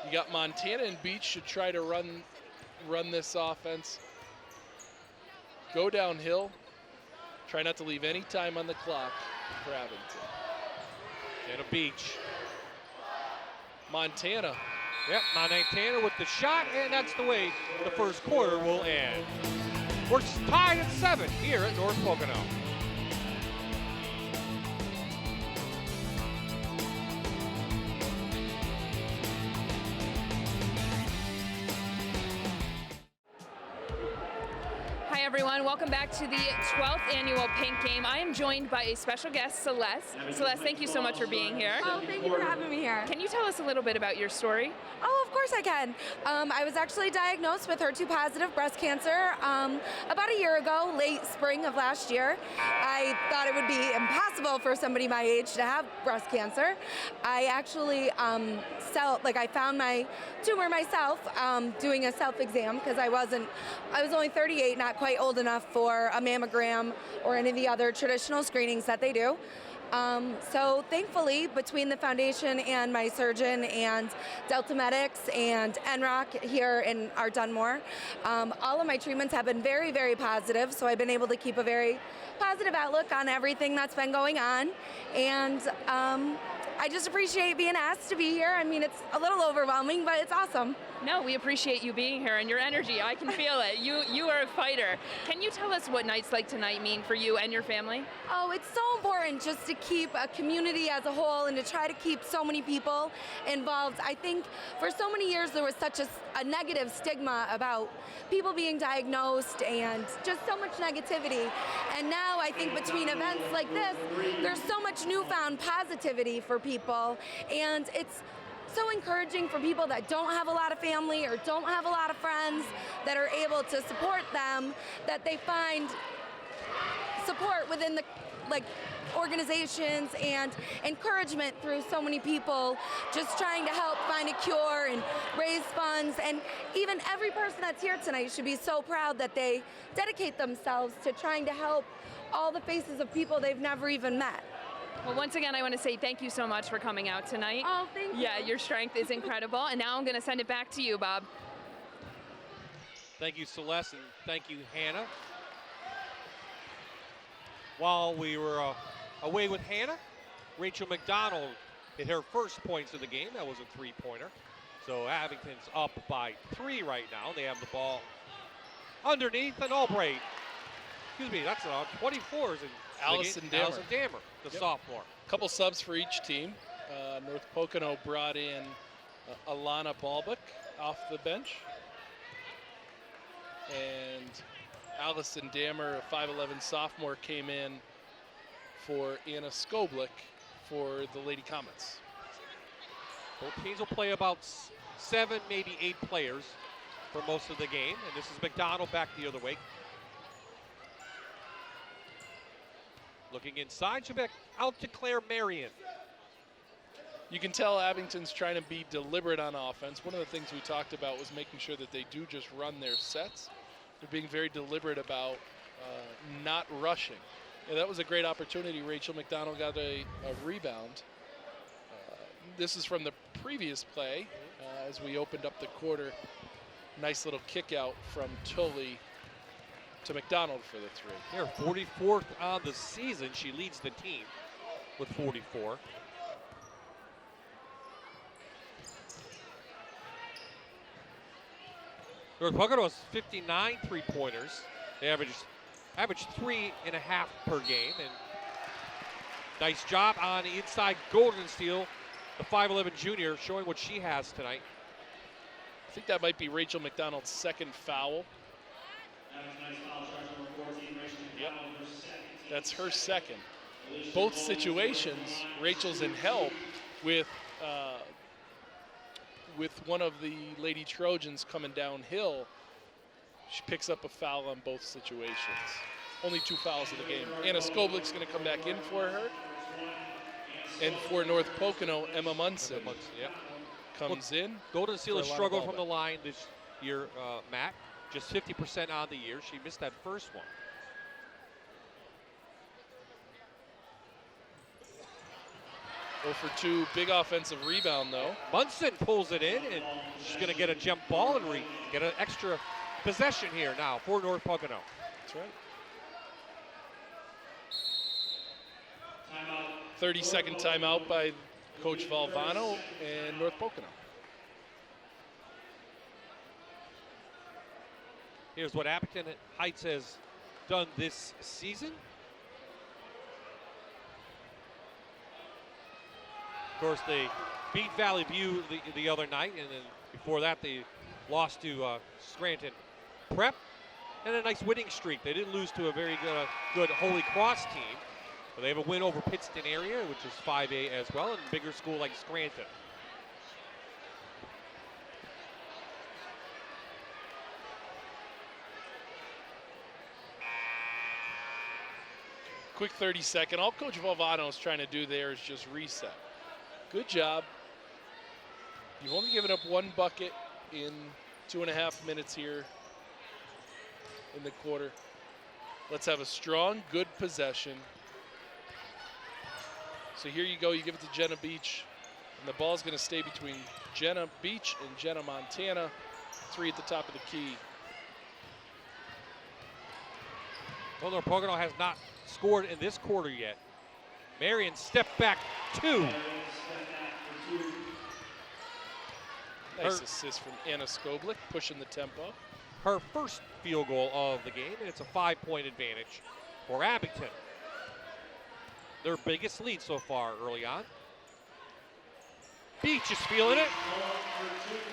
You got Montana and Beach to try to run this offense. Go downhill. Try not to leave any time on the clock for Abington. And a Beach. Montana. Yep, Montana with the shot, and that's the way the first quarter will end. We're tied at 7 here at North Pocono. Hi everyone, welcome back to the 12th annual Pink Game. I am joined by a special guest, Celeste. Celeste, thank you so much for being here. Oh, thank you for having me here. Can you tell us a little bit about your story? Oh, of course I can. I was actually diagnosed with HER2-positive breast cancer about a year ago, late spring of last year. I thought it would be impossible for somebody my age to have breast cancer. I actually I found my tumor myself doing a self-exam because I was only 38, not quite old enough for a mammogram or any of the other traditional screenings that they do. So thankfully, between the foundation and my surgeon and Delta Medics and NROC here in our Dunmore, all of my treatments have been very, very positive. So I've been able to keep a very positive outlook on everything that's been going on. And I just appreciate being asked to be here. I mean, it's a little overwhelming, but it's awesome. No, we appreciate you being here and your energy. I can feel it. You are a fighter. Can you tell us what nights like tonight mean for you and your family? Oh, it's so important just to keep a community as a whole and to try to keep so many people involved. I think for so many years there was such a negative stigma about people being diagnosed and just so much negativity. And now I think between events like this, there's so much newfound positivity for people, and it's so encouraging for people that don't have a lot of family or don't have a lot of friends that are able to support them, that they find support within the organizations and encouragement through so many people just trying to help find a cure and raise funds. And even every person that's here tonight should be so proud that they dedicate themselves to trying to help all the faces of people they've never even met. Well, once again, I want to say thank you so much for coming out tonight. Oh, thank you. Yeah, your strength is incredible. And now I'm going to send it back to you, Bob. Thank you, Celeste, and thank you, Hannah. While we were away with Hannah, Rachel McDonald hit her first points of the game. That was a three-pointer. So Abington's up by 3 right now. They have the ball underneath, and Albright. Excuse me, that's 24s. Allison Dammer. Allison Dammer, the sophomore. Couple subs for each team. North Pocono brought in Alana Balbuck off the bench. And Allison Dammer, a 5'11 sophomore, came in for Anna Skoblik for the Lady Comets. Both teams will play about 7, maybe 8 players for most of the game. And this is McDonald back the other way. Looking inside, she'll back out to Claire Marion. You can tell Abington's trying to be deliberate on offense. One of the things we talked about was making sure that they do just run their sets. They're being very deliberate about not rushing. And that was a great opportunity. Rachel McDonald got a rebound. This is from the previous play as we opened up the quarter. Nice little kick out from Tully to McDonald for the 3. Here, 44th on the season. She leads the team with 44. North Pocono has 59 three-pointers. They average 3.5 per game. And nice job on the inside golden steal. The 5'11 junior showing what she has tonight. I think that might be Rachel McDonald's second foul. Yep. That's her second. Both situations, Rachel's in help with one of the Lady Trojans coming downhill. She picks up a foul on both situations. Only 2 fouls in the game. Anna Skoblik's going to come back in for her. And for North Pocono, Emma Munson comes in. Golden Seal has struggled from the line this year, Matt. Just 50% on the year. She missed that first one. Well, for 2, big offensive rebound though. Munson pulls it in, and she's going to get a jump ball and get an extra possession here now for North Pocono. That's right. 30-second timeout by Coach Valvano and North Pocono. Here's what Abington Heights has done this season. Of course, they beat Valley View the other night, and then before that they lost to Scranton Prep, and a nice winning streak. They didn't lose to a very good Holy Cross team, but they have a win over Pittston area, which is 5A as well, and a bigger school like Scranton. Quick 30-second. All Coach Valvano is trying to do there is just reset. Good job. You've only given up 1 bucket in 2.5 minutes here in the quarter. Let's have a strong, good possession. So here you go. You give it to Jenna Beach, and the ball's going to stay between Jenna Beach and Jenna Montana. 3 at the top of the key. Well, North Pocono has not scored in this quarter yet. Marion stepped back 2. Nice assist from Anna Skoblik, pushing the tempo. Her first field goal of the game, and it's a 5-point advantage for Abington. Their biggest lead so far early on. Beach is feeling it.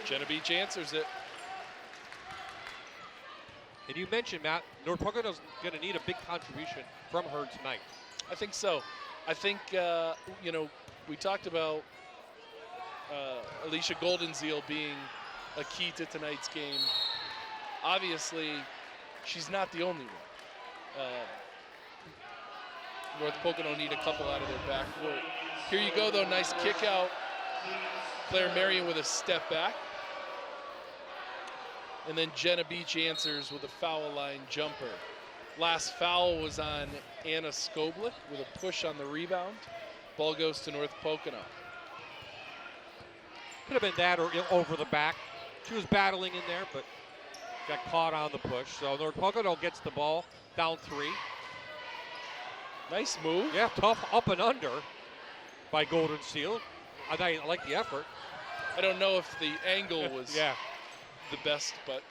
Jenna Beach answers it. And you mentioned, Matt, North Pocono's going to need a big contribution from her tonight. I think so. I think, you know, we talked about Alicia Goldenzeal being a key to tonight's game. Obviously, she's not the only one. North Pocono need a couple out of their backcourt. Here you go, though. Nice kick out. Claire Marion with a step back. And then Jenna Beach answers with a foul line jumper. Last foul was on Anna Skoblik with a push on the rebound. Ball goes to North Pocono. Could have been that or over the back. She was battling in there, but got caught on the push. So North Pocono gets the ball, down 3. Nice move. Yeah, tough up and under by Golden Seal. I like the effort. I don't know if the angle was yeah. the best, but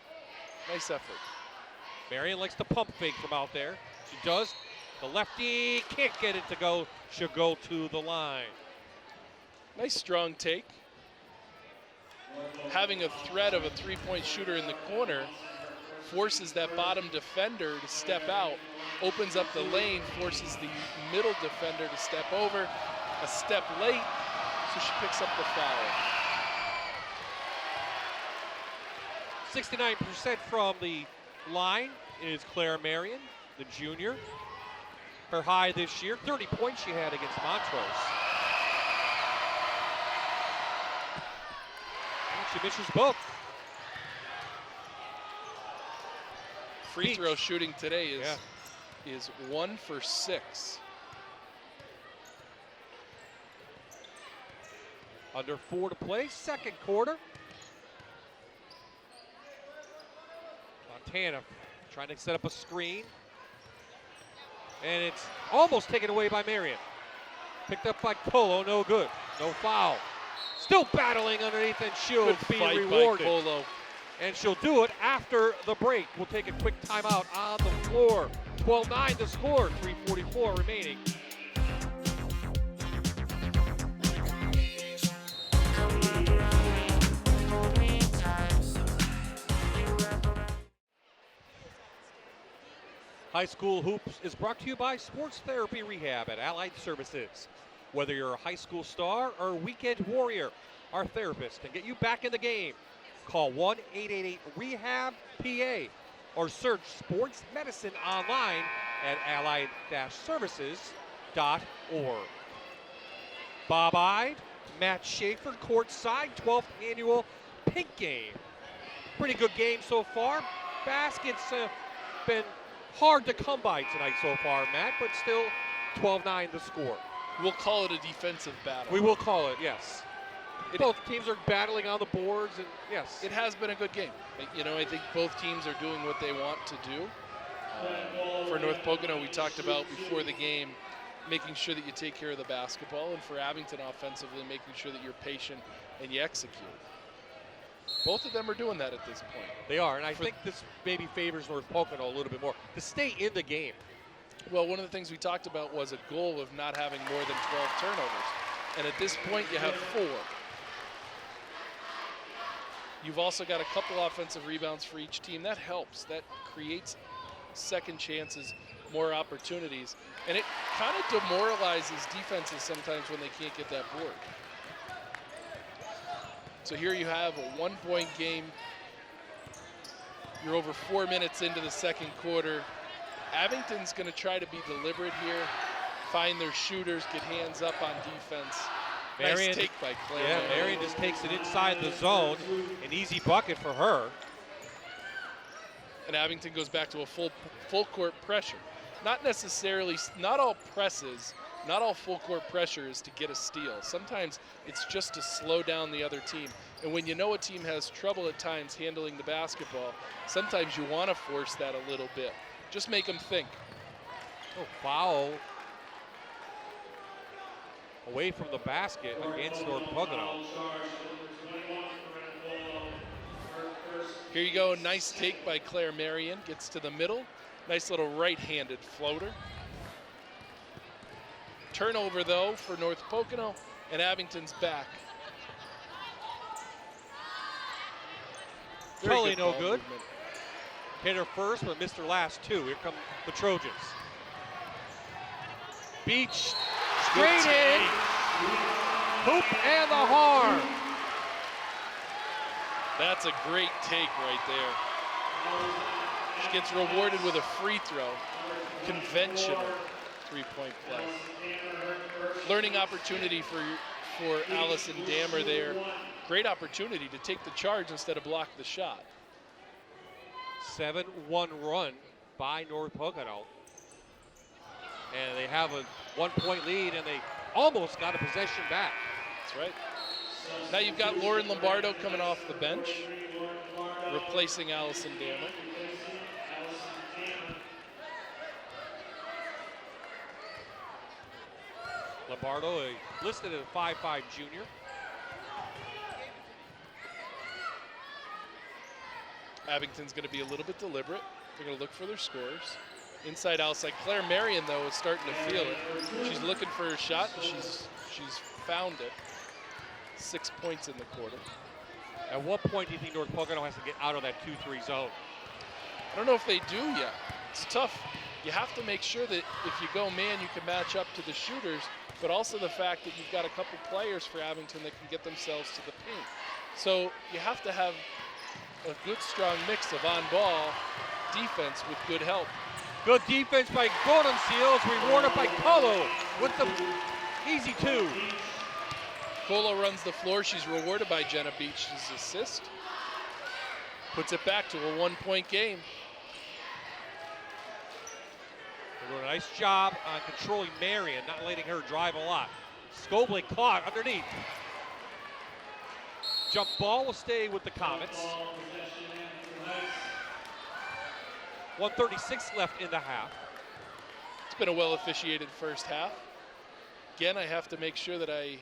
nice effort. Marion likes to pump fake from out there. She does. The lefty can't get it to go. She'll go to the line. Nice strong take. Having a threat of a three-point shooter in the corner forces that bottom defender to step out, opens up the lane, forces the middle defender to step over. A step late, so she picks up the foul. 69% from the line is Claire Marion, the junior. Her high this year, 30 points she had against Montrose. And she misses both. Free throw shooting today is 1 for 6. Under 4 to play, second quarter. Montana trying to set up a screen. And it's almost taken away by Marion. Picked up by Colo, no good. No foul. Still battling underneath, and she'll be rewarded. Colo. And she'll do it after the break. We'll take a quick timeout on the floor. 12-9 the score, 3:44 remaining. High School Hoops is brought to you by Sports Therapy Rehab at Allied Services. Whether you're a high school star or a weekend warrior, our therapist can get you back in the game. Call 1-888-REHAB-PA or search sports medicine online at allied-services.org. Bob Ide, Matt Schaefer, courtside, 12th annual Pink Game. Pretty good game so far. Baskets been hard to come by tonight so far, Matt, but still 12-9 the score. We'll call it a defensive battle. We will call it, yes. Both teams are battling on the boards, and yes. It has been a good game. You know, I think both teams are doing what they want to do. For North Pocono, we talked about before the game, making sure that you take care of the basketball, and for Abington offensively, making sure that you're patient and you execute. Both of them are doing that at this point. They are, and I think this maybe favors North Pocono a little bit more to stay in the game. Well, one of the things we talked about was a goal of not having more than 12 turnovers. And at this point, you have 4. You've also got a couple offensive rebounds for each team. That helps. That creates second chances, more opportunities. And it kind of demoralizes defenses sometimes when they can't get that board. So here you have a 1-point game. You're over 4 minutes into the second quarter. Abington's going to try to be deliberate here, find their shooters, get hands up on defense. Marion, nice take by Claire. Yeah, Marion just takes it inside the zone. An easy bucket for her. And Abington goes back to a full court pressure. Not necessarily, not all presses, not all full court pressure is to get a steal. Sometimes it's just to slow down the other team. And when you know a team has trouble at times handling the basketball, sometimes you want to force that a little bit. Just make them think. Oh, foul. Away from the basket against North Pocono. Here you go, nice take by Claire Marion. Gets to the middle. Nice little right-handed floater. Turnover, though, for North Pocono, and Abington's back. Totally no good. Hit her first, but missed her last 2. Here come the Trojans. Beach, straight in. Hoop and the harm. That's a great take right there. She gets rewarded with a free throw. Conventional. three-point play. Learning opportunity for Allison Dammer there. Great opportunity to take the charge instead of block the shot. 7-1 run by North Pocono. And they have a 1-point lead, and they almost got a possession back. That's right. Now you've got Lauren Lombardo coming off the bench, replacing Allison Dammer. Lombardo listed as a 5'5" junior. Abington's going to be a little bit deliberate. They're going to look for their scores. Inside, outside. Claire Marion, though, is starting to feel it. She's looking for her shot, and she's found it. 6 points in the quarter. At what point do you think North Pocono has to get out of that 2-3 zone? I don't know if they do yet. It's tough. You have to make sure that if you go man, you can match up to the shooters, but also the fact that you've got a couple players for Abington that can get themselves to the paint. So you have to have a good, strong mix of on-ball defense with good help. Good defense by Golden Seals, rewarded by Colo with the easy 2. Colo runs the floor. She's rewarded by Jenna Beach's assist. Puts it back to a 1-point game. They're doing a nice job on controlling Marion, not letting her drive a lot. Scobling caught underneath. Jump ball will stay with the Comets. 1:36 left in the half. It's been a well officiated first half. Again, I have to make sure that I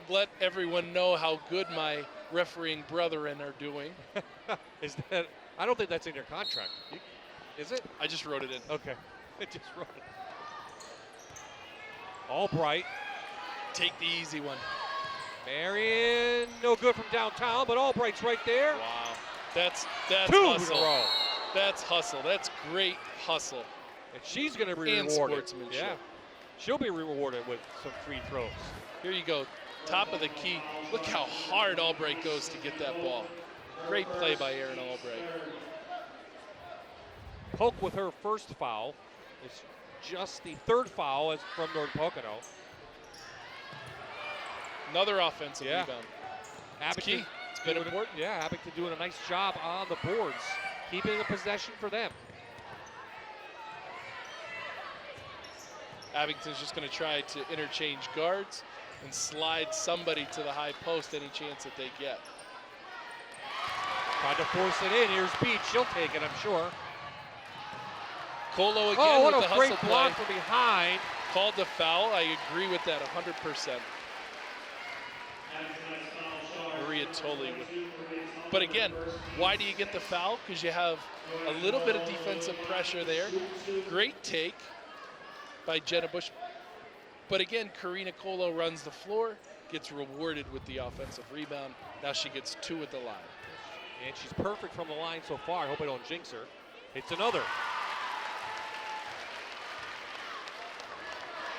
let everyone know how good my refereeing brethren are doing. Is that? I don't think that's in your contract. Is it? I just wrote it in. Okay. I just wrote it. Albright. Take the easy one. Marion, no good from downtown, but Albright's right there. Wow. That's 2 hustle. in a row. That's hustle. That's great hustle. And she's going to be and rewarded. Sportsmanship. Yeah. She'll be rewarded with some free throws. Here you go. Top of the key. Look how hard Albright goes to get that ball. Great play by Erin Albright. Polk with her first foul. It's just the 3rd foul as from North Pocono. Another offensive rebound. Abington, key. It's been important. Yeah, Abington doing a nice job on the boards, keeping the possession for them. Abington's just going to try to interchange guards and slide somebody to the high post any chance that they get. Tried to force it in. Here's Beach. She'll take it, I'm sure. Colo again what with a the hustle great play. block from behind. Called the foul. I agree with that 100%. Maria Tolley. But again, why do you get the foul? Because you have a little bit of defensive pressure there. Great take by Jenna Bush. But again, Karina Colo runs the floor, gets rewarded with the offensive rebound. Now she gets 2 at the line. And she's perfect from the line so far. I hope I don't jinx her. It's another.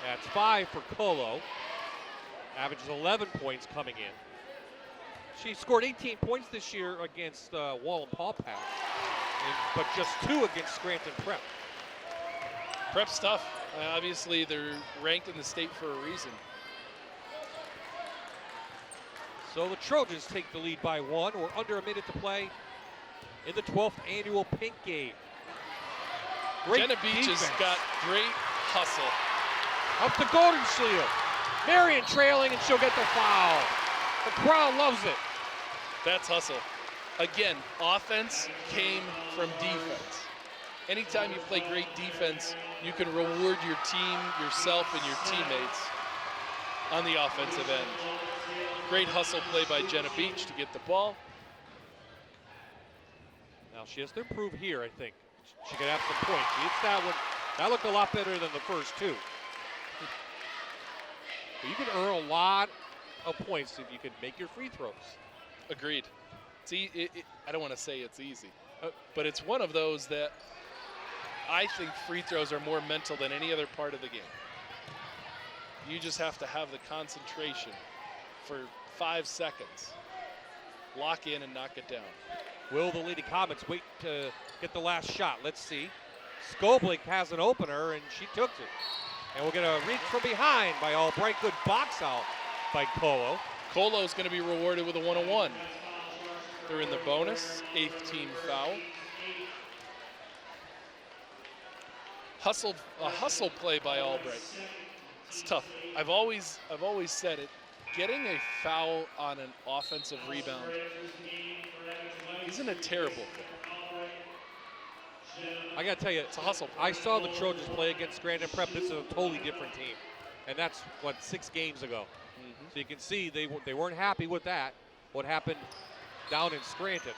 That's 5 for Colo. Averages 11 points coming in. She scored 18 points this year against Wallenpaupack, but just 2 against Scranton Prep. Prep's tough. Obviously, they're ranked in the state for a reason. So the Trojans take the lead by 1. We're under a minute to play in the 12th annual Pink Game. Great Jenna Beach defense. has got great hustle. Up to Golden Shield. Marion trailing, and she'll get the foul. The crowd loves it. That's hustle. Again, offense came from defense. Anytime you play great defense, you can reward your team, yourself, and your teammates on the offensive end. Great hustle play by Jenna Beach to get the ball. Now she has to improve here, I think. She could have some points. She hits that one. That looked a lot better than the first 2. But you can earn a lot of points if you can make your free throws. Agreed. I don't want to say it's easy, but it's one of those that I think free throws are more mental than any other part of the game. You just have to have the concentration for 5 seconds. Lock in and knock it down. Will the Lady Comets wait to get the last shot? Let's see. Skoblik has an opener, and she took it. And we're going to reach from behind by Albright. Good box out by Colo. Colo's going to be rewarded with a 1-on-1. They're in the bonus, 8th team foul. A hustle play by Albright. It's tough. I've always said it. Getting a foul on an offensive rebound isn't a terrible thing. I got to tell you, It's a hustle. I saw the Trojans play against Scranton Prep. This is a totally different team. And that's, 6 games ago. So you can see they weren't happy with that, what happened down in Scranton.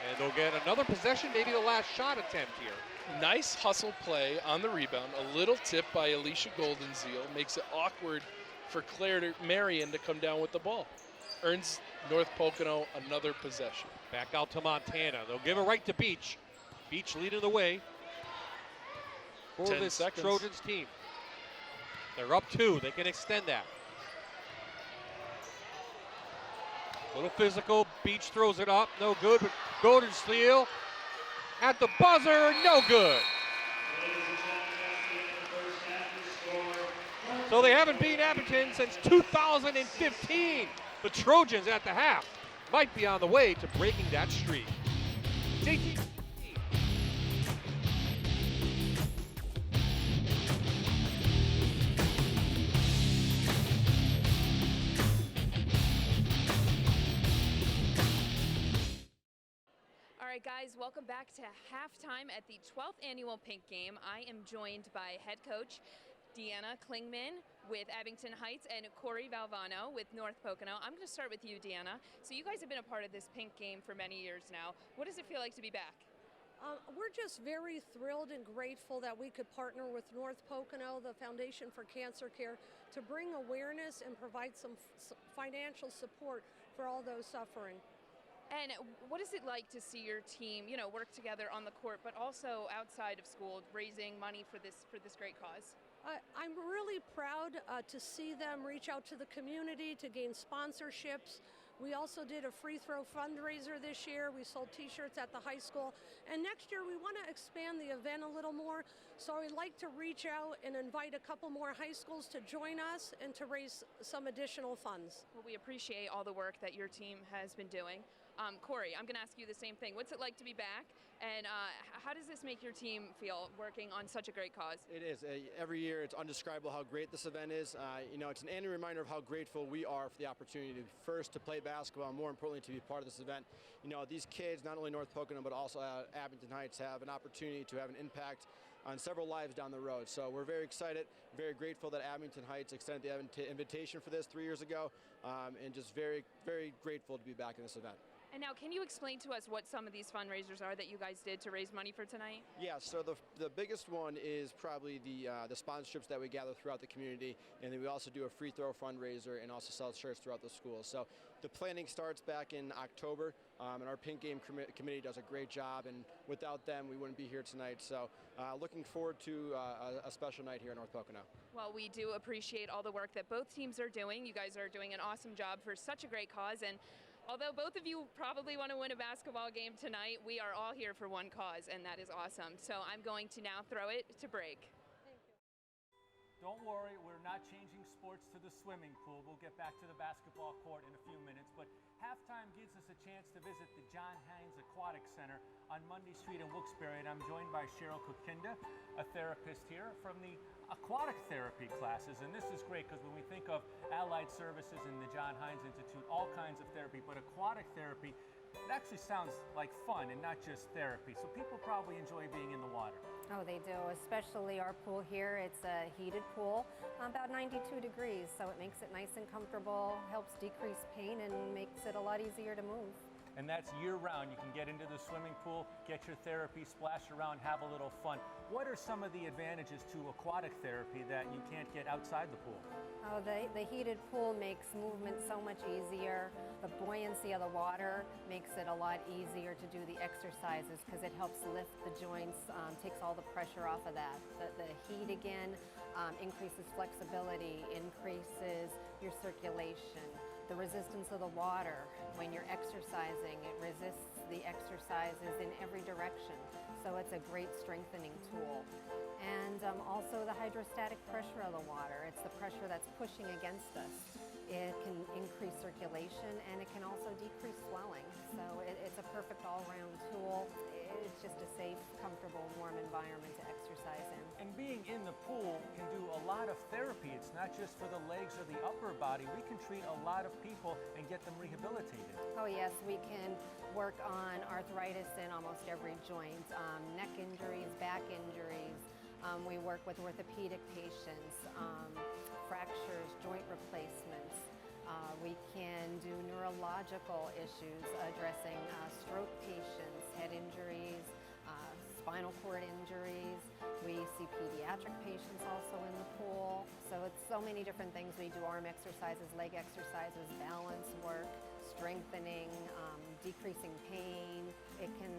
And they'll get another possession, maybe the last shot attempt here. Nice hustle play on the rebound. A little tip by Alicia Goldenzeal makes it awkward for Claire Marion to come down with the ball. Earns North Pocono another possession. Back out to Montana. They'll give it right to Beach. Beach leading the way for 10 this seconds. Trojans team. They're up 2. They can extend that. Little physical. Beach throws it up. No good. But Goldenzeal at the buzzer. No good. So they haven't beaten Abington since 2015. The Trojans at the half might be on the way to breaking that streak. JT. All right, guys, welcome back to halftime at the 12th annual Pink Game. I am joined by head coach Deanna Klingman with Abington Heights and Corey Valvano with North Pocono. I'm going to start with you, Deanna. So you guys have been a part of this Pink Game for many years now. What does it feel like to be back? We're just very thrilled and grateful that we could partner with North Pocono, the Foundation for Cancer Care, to bring awareness and provide some financial support for all those suffering. And what is it like to see your team, work together on the court, but also outside of school, raising money for this great cause? I'm really proud to see them reach out to the community to gain sponsorships. We also did a free throw fundraiser this year. We sold t-shirts at the high school. And next year we want to expand the event a little more. So I'd like to reach out and invite a couple more high schools to join us and to raise some additional funds. Well, we appreciate all the work that your team has been doing. Corey, I'm going to ask you the same thing. What's it like to be back? And how does this make your team feel working on such a great cause? It is. Every year it's undescribable how great this event is. It's an annual reminder of how grateful we are for the opportunity to play basketball, and more importantly to be part of this event. These kids, not only North Pocono but also Abington Heights, have an opportunity to have an impact on several lives down the road. So we're very excited, very grateful that Abington Heights extended the invitation for this 3 years ago, and just very, very grateful to be back in this event. And now, can you explain to us what some of these fundraisers are that you guys did to raise money for tonight? Yeah, so the biggest one is probably the sponsorships that we gather throughout the community, and then we also do a free throw fundraiser and also sell shirts throughout the school. So the planning starts back in October, and our Pink Game committee does a great job, and without them we wouldn't be here tonight. So looking forward to a special night here in North Pocono. Well, we do appreciate all the work that both teams are doing. You guys are doing an awesome job for such a great cause, and although both of you probably want to win a basketball game tonight, we are all here for one cause, and that is awesome. So I'm going to now throw it to break. Don't worry, we're not changing sports to the swimming pool. We'll get back to the basketball court in a few minutes, but halftime gives us a chance to visit the John Hines Aquatic Center on Mundy Street in Wilkes-Barre, and I'm joined by Cheryl Kukinda, a therapist here from the aquatic therapy classes. And this is great because when we think of allied services in the John Hines Institute, all kinds of therapy, but aquatic therapy, it actually sounds like fun and not just therapy. So people probably enjoy being in the water. Oh, they do, especially our pool here. It's a heated pool, about 92 degrees, so it makes it nice and comfortable, helps decrease pain, and makes it a lot easier to move. And that's year-round. You can get into the swimming pool, get your therapy, splash around, have a little fun. What are some of the advantages to aquatic therapy that you can't get outside the pool? Oh, the heated pool makes movement so much easier. The buoyancy of the water makes it a lot easier to do the exercises because it helps lift the joints, takes all the pressure off of that. The heat again increases flexibility, increases your circulation. The resistance of the water when you're exercising, it resists the exercises in every direction. So it's a great strengthening tool. And also the hydrostatic pressure of the water. It's the pressure that's pushing against us. It can increase circulation and it can also decrease swelling. So it's a perfect all-round tool. It's just a safe, comfortable, warm environment to exercise in. And being in the pool can do a lot of therapy. It's not just for the legs or the upper body. We can treat a lot of people and get them rehabilitated. Oh yes, we can work on arthritis in almost every joint, neck injuries, back injuries. We work with orthopedic patients, fractures, joint replacements. We can do neurological issues, addressing stroke patients, head injuries, spinal cord injuries. We see pediatric patients also in the pool. So it's so many different things. We do arm exercises, leg exercises, balance work, strengthening, decreasing pain. It can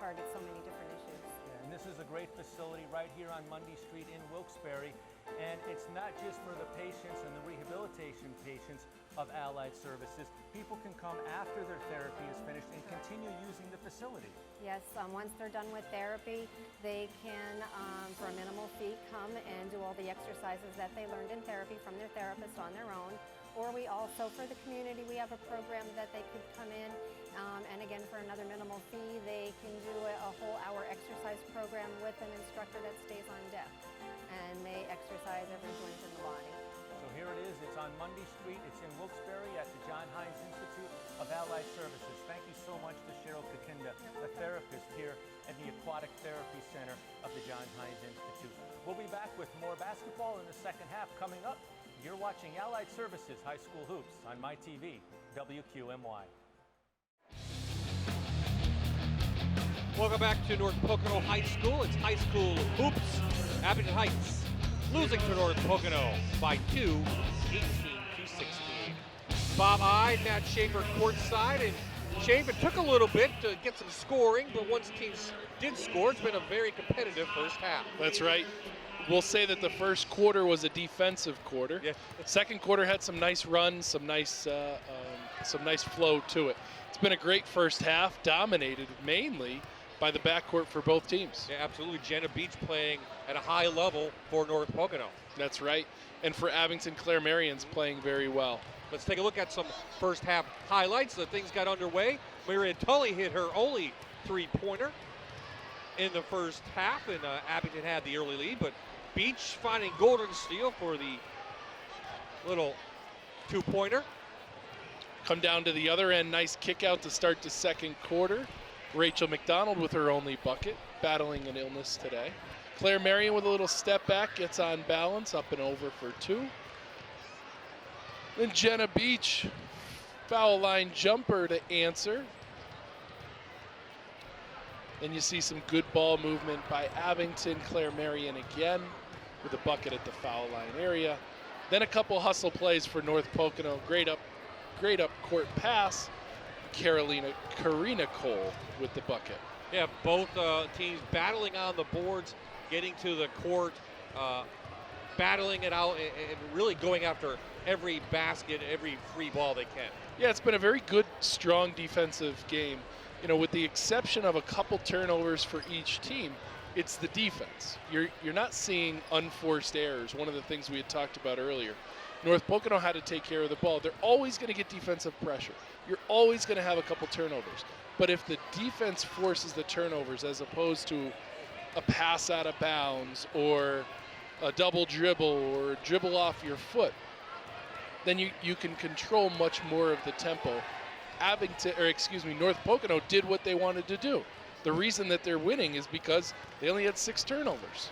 target so many different issues. And this is a great facility right here on Mundy Street in Wilkes-Barre. And it's not just for the patients and the rehabilitation patients of Allied Services. People can come after their therapy is finished and continue using the facility. Yes, once they're done with therapy, they can, for a minimal fee, come and do all the exercises that they learned in therapy from their therapist on their own. Or we also, for the community, we have a program that they could come in, and again, for another minimal fee, they can do a whole hour exercise program with an instructor that stays on deck. And they exercise every joint in the body. So here it is. It's on Mundy Street. It's in Wilkes-Barre at the John Hines Institute of Allied Services. Thank you so much to Cheryl Kakinda, a therapist here at the Aquatic Therapy Center of the John Hines Institute. We'll be back with more basketball in the second half coming up. You're watching Allied Services High School Hoops on MyTV, WQMY. Welcome back to North Pocono High School. It's High School Hoops. Abington Heights losing to North Pocono by 2, 18-16. Bob eyed Matt Schaefer courtside, and Schaefer took a little bit to get some scoring, but once teams did score, it's been a very competitive first half. That's right. We'll say that the first quarter was a defensive quarter. Yeah. Second quarter had some nice runs, some nice flow to it. It's been a great first half, dominated mainly by the backcourt for both teams. Yeah, absolutely. Jenna Beach playing at a high level for North Pocono. That's right. And for Abington, Claire Marion's playing very well. Let's take a look at some first half highlights. The things got underway. Maria Tully hit her only three-pointer in the first half, and Abington had the early lead, but Beach finding golden steal for the little two-pointer. Come down to the other end, nice kick out to start the second quarter. Rachel McDonald with her only bucket, battling an illness today. Claire Marion with a little step back, gets on balance, up and over for two. Then Jenna Beach, foul line jumper to answer. And you see some good ball movement by Abington. Claire Marion again with a bucket at the foul line area. Then a couple hustle plays for North Pocono. Great up court pass. Karina Cole with the bucket. Yeah, both teams battling on the boards, getting to the court, battling it out, and really going after every basket, every free ball they can. Yeah, it's been a very good, strong defensive game. You know, with the exception of a couple turnovers for each team, it's the defense. You're not seeing unforced errors, one of the things we had talked about earlier. North Pocono had to take care of the ball. They're always going to get defensive pressure. You're always going to have a couple turnovers. But if the defense forces the turnovers as opposed to a pass out of bounds or a double dribble or a dribble off your foot, then you can control much more of the tempo. North Pocono did what they wanted to do. The reason that they're winning is because they only had 6 turnovers.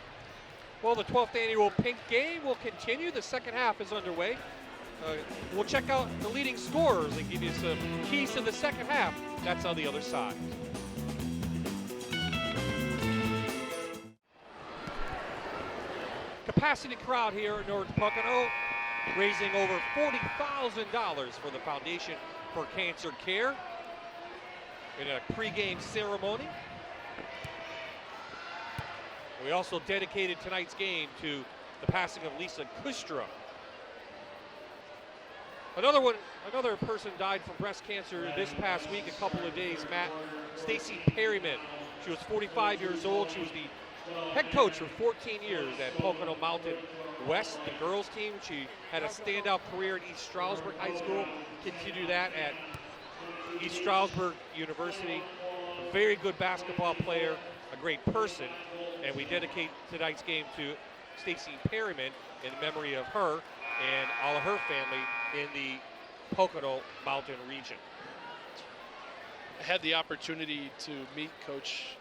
Well, the 12th annual Pink Game will continue. The second half is underway. We'll check out the leading scorers and give you some keys to the second half. That's on the other side. Capacity crowd here at North Pocono, raising over $40,000 for the Foundation for Cancer Care in a pregame ceremony. We also dedicated tonight's game to the passing of Lisa Kustra. Another person died from breast cancer this past week, a couple of days, Matt. Stacy Perryman. She was 45 years old. She was the head coach for 14 years at Pocono Mountain West, the girls team. She had a standout career at East Stroudsburg High School, continued that at East Stroudsburg University. A very good basketball player, a great person, and we dedicate tonight's game to Stacy Perryman in memory of her and all of her family in the Pocono Mountain region. I had the opportunity to meet Coach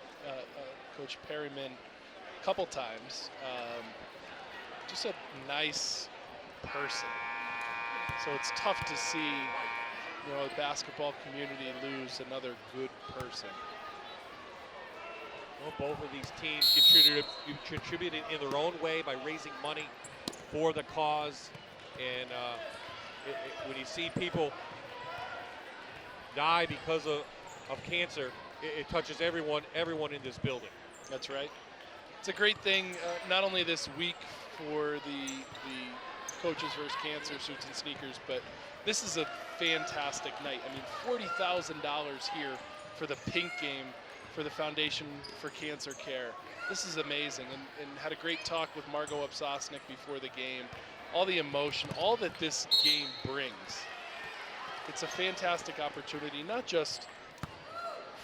Perryman a couple times. Just a nice person. So it's tough to see, the basketball community lose another good person. Well, both of these teams contributed in their own way by raising money for the cause. And when you see people die because of cancer, it touches everyone in this building. That's right. It's a great thing, not only this week for the Coaches vs. Cancer suits and sneakers, but this is a fantastic night. I mean, $40,000 here for the pink game for the Foundation for Cancer Care. This is amazing, and had a great talk with Margot Upsosnick before the game. All the emotion, all that this game brings. It's a fantastic opportunity, not just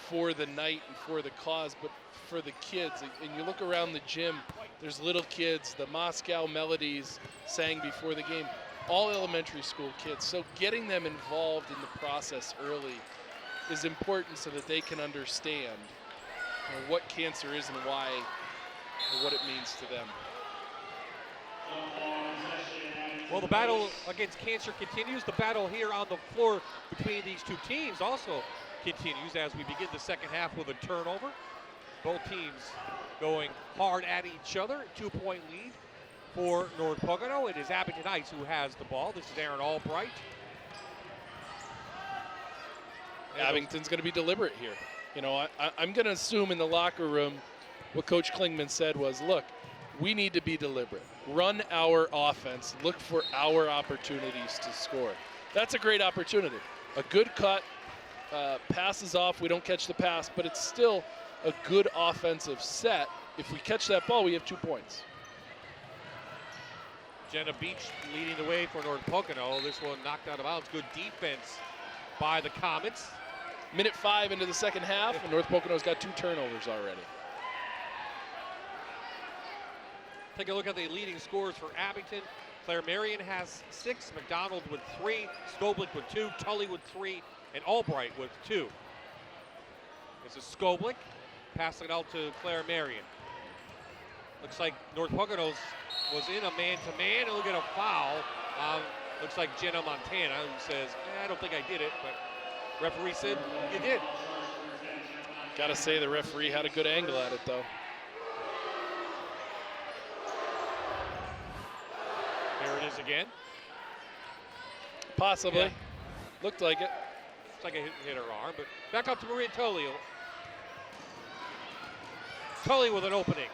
for the night and for the cause, but for the kids. And you look around the gym, there's little kids, the Moscow Melodies sang before the game, all elementary school kids. So getting them involved in the process early is important so that they can understand what cancer is and why, and what it means to them. Well, the battle against cancer continues. The battle here on the floor between these two teams also continues as we begin the second half with a turnover. Both teams going hard at each other. 2-point lead for North Pocono. It is Abington Heights who has the ball. This is Aaron Albright. Abington's going to be deliberate here. I'm going to assume in the locker room what Coach Klingman said was, look, we need to be deliberate. Run our offense. Look for our opportunities to score. That's a great opportunity. A good cut, passes off. We don't catch the pass, but it's still a good offensive set. If we catch that ball, we have 2 points. Jenna Beach leading the way for North Pocono. This one knocked out of bounds. Good defense by the Comets. Minute 5 into the second half, and North Pocono's got 2 turnovers already. Take a look at the leading scores for Abington. Claire Marion has 6, McDonald with 3, Skoblick with 2, Tully with 3, and Albright with 2. This is Skoblick passing it out to Claire Marion. Looks like North Pocono's was in a man-to-man. He'll get a foul. Looks like Jenna Montana, who says, I don't think I did it, but referee said you did. Gotta say the referee had a good angle at it, though. Here it is again. Possibly. Yeah. Looked like it. Looks like it hit her arm, but back up to Maria Tully. Tully with an opening.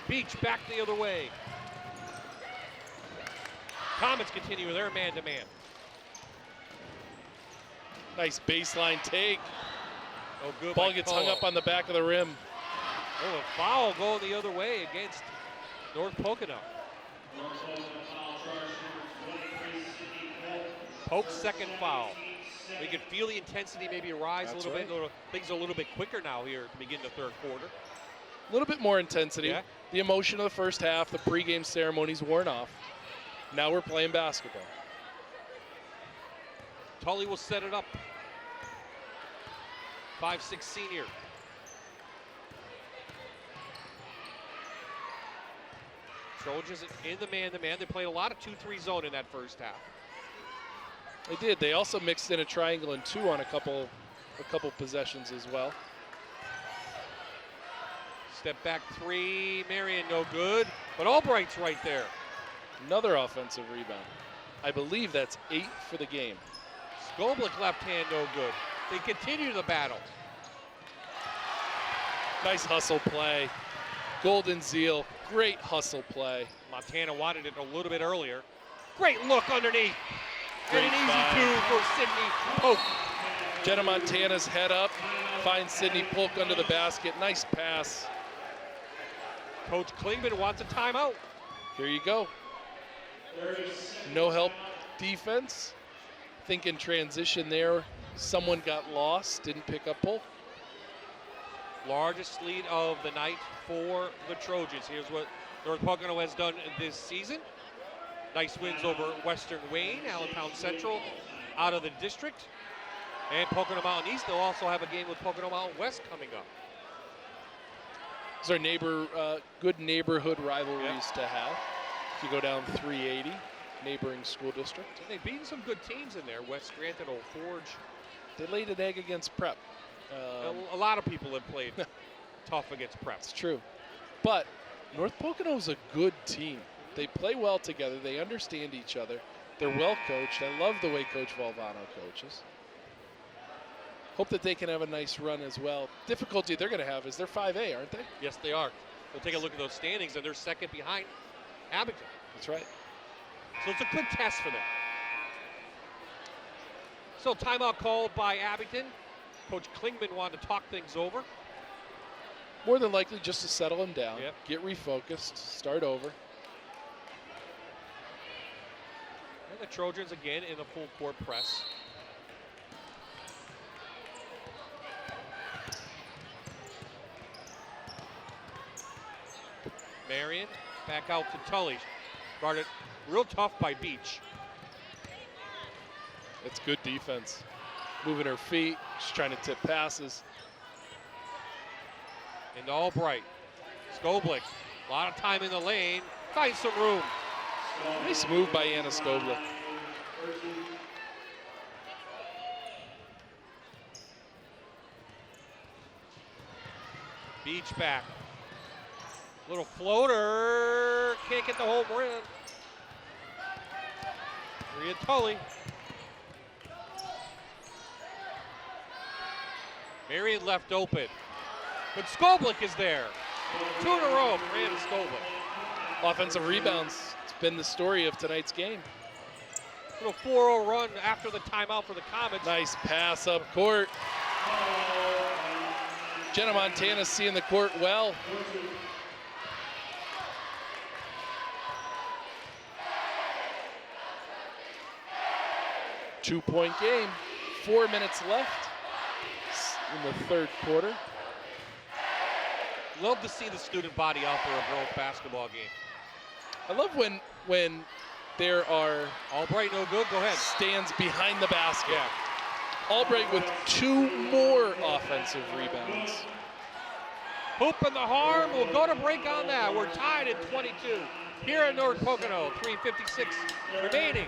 Beach back the other way. Comets continue with their man-to-man. Nice baseline take. Oh, good. Ball gets hung up on the back of the rim. Oh, a foul going the other way against North Pocono. Poke's second foul. We can feel the intensity maybe rise a little bit. Things are a little bit quicker now here to begin the third quarter. A little bit more intensity. Yeah. The emotion of the first half, the pregame ceremony's worn off. Now we're playing basketball. Tully will set it up. 5'6" senior. Trojans in the man-to-man. They played a lot of 2-3 zone in that first half. They did. They also mixed in a triangle and 2 on a couple possessions as well. Step back 3, Marion no good, but Albright's right there. Another offensive rebound. I believe that's 8 for the game. Skoblick left hand no good. They continue the battle. Nice hustle play. Golden Zeal, Great hustle play. Montana wanted it a little bit earlier. Great look underneath. Great and an easy find. two for Sydney Polk. Jenna Montana's head up, finds Sydney Polk under the basket. Nice pass. Coach Klingman wants a timeout. Here you go. No help defense. Think in transition there, someone got lost, didn't pick up Polk. Largest lead of the night for the Trojans. Here's what North Pocono has done this season. Nice wins over Western Wayne, Allentown Central out of the district, and Pocono Mountain East. They'll also have a game with Pocono Mountain West coming up. These are good neighborhood rivalries to have. If you go down 380, neighboring school district. And they've beaten some good teams in there. West Scranton, Old Forge. They laid an egg against Prep. A lot of people have played tough against Prep. It's true. But North Pocono is a good team. They play well together. They understand each other. They're well coached. I love the way Coach Valvano coaches. Hope that they can have a nice run as well. Difficulty they're going to have is they're 5A, aren't they? Yes, they are. We'll take a look at those standings, and they're second behind Abington. That's right. So it's a good test for them. So timeout called by Abington. Coach Klingman wanted to talk things over. More than likely just to settle them down, Yep. get refocused, start over. And the Trojans again in the full court press. Marion back out to Tully. Guarded real tough by Beach. It's good defense. Moving her feet, she's trying to tip passes. And Albright. Skoblik. A lot of time in the lane. Finds some room. Nice move by Anna Skoblik. Beach back. Little floater. Can't get the home run. Maria Tully. Marion left open. But Skoblik is there. 2 in a row for Anna Skoblik. Offensive rebounds. It's been the story of tonight's game. Little 4-0 run after the timeout for the Comets. Nice pass up court. Jenna Montana seeing the court well. Two-point game. 4 minutes left in the third quarter. Love to see the student body out for a girls basketball game. I love when there are Albright, no good. Go ahead. Stands behind the basket. Yeah. Albright with 2 more offensive rebounds. Hoop in the harm. We'll go to break on that. We're tied at 22 here at North Pocono. 3:56 remaining.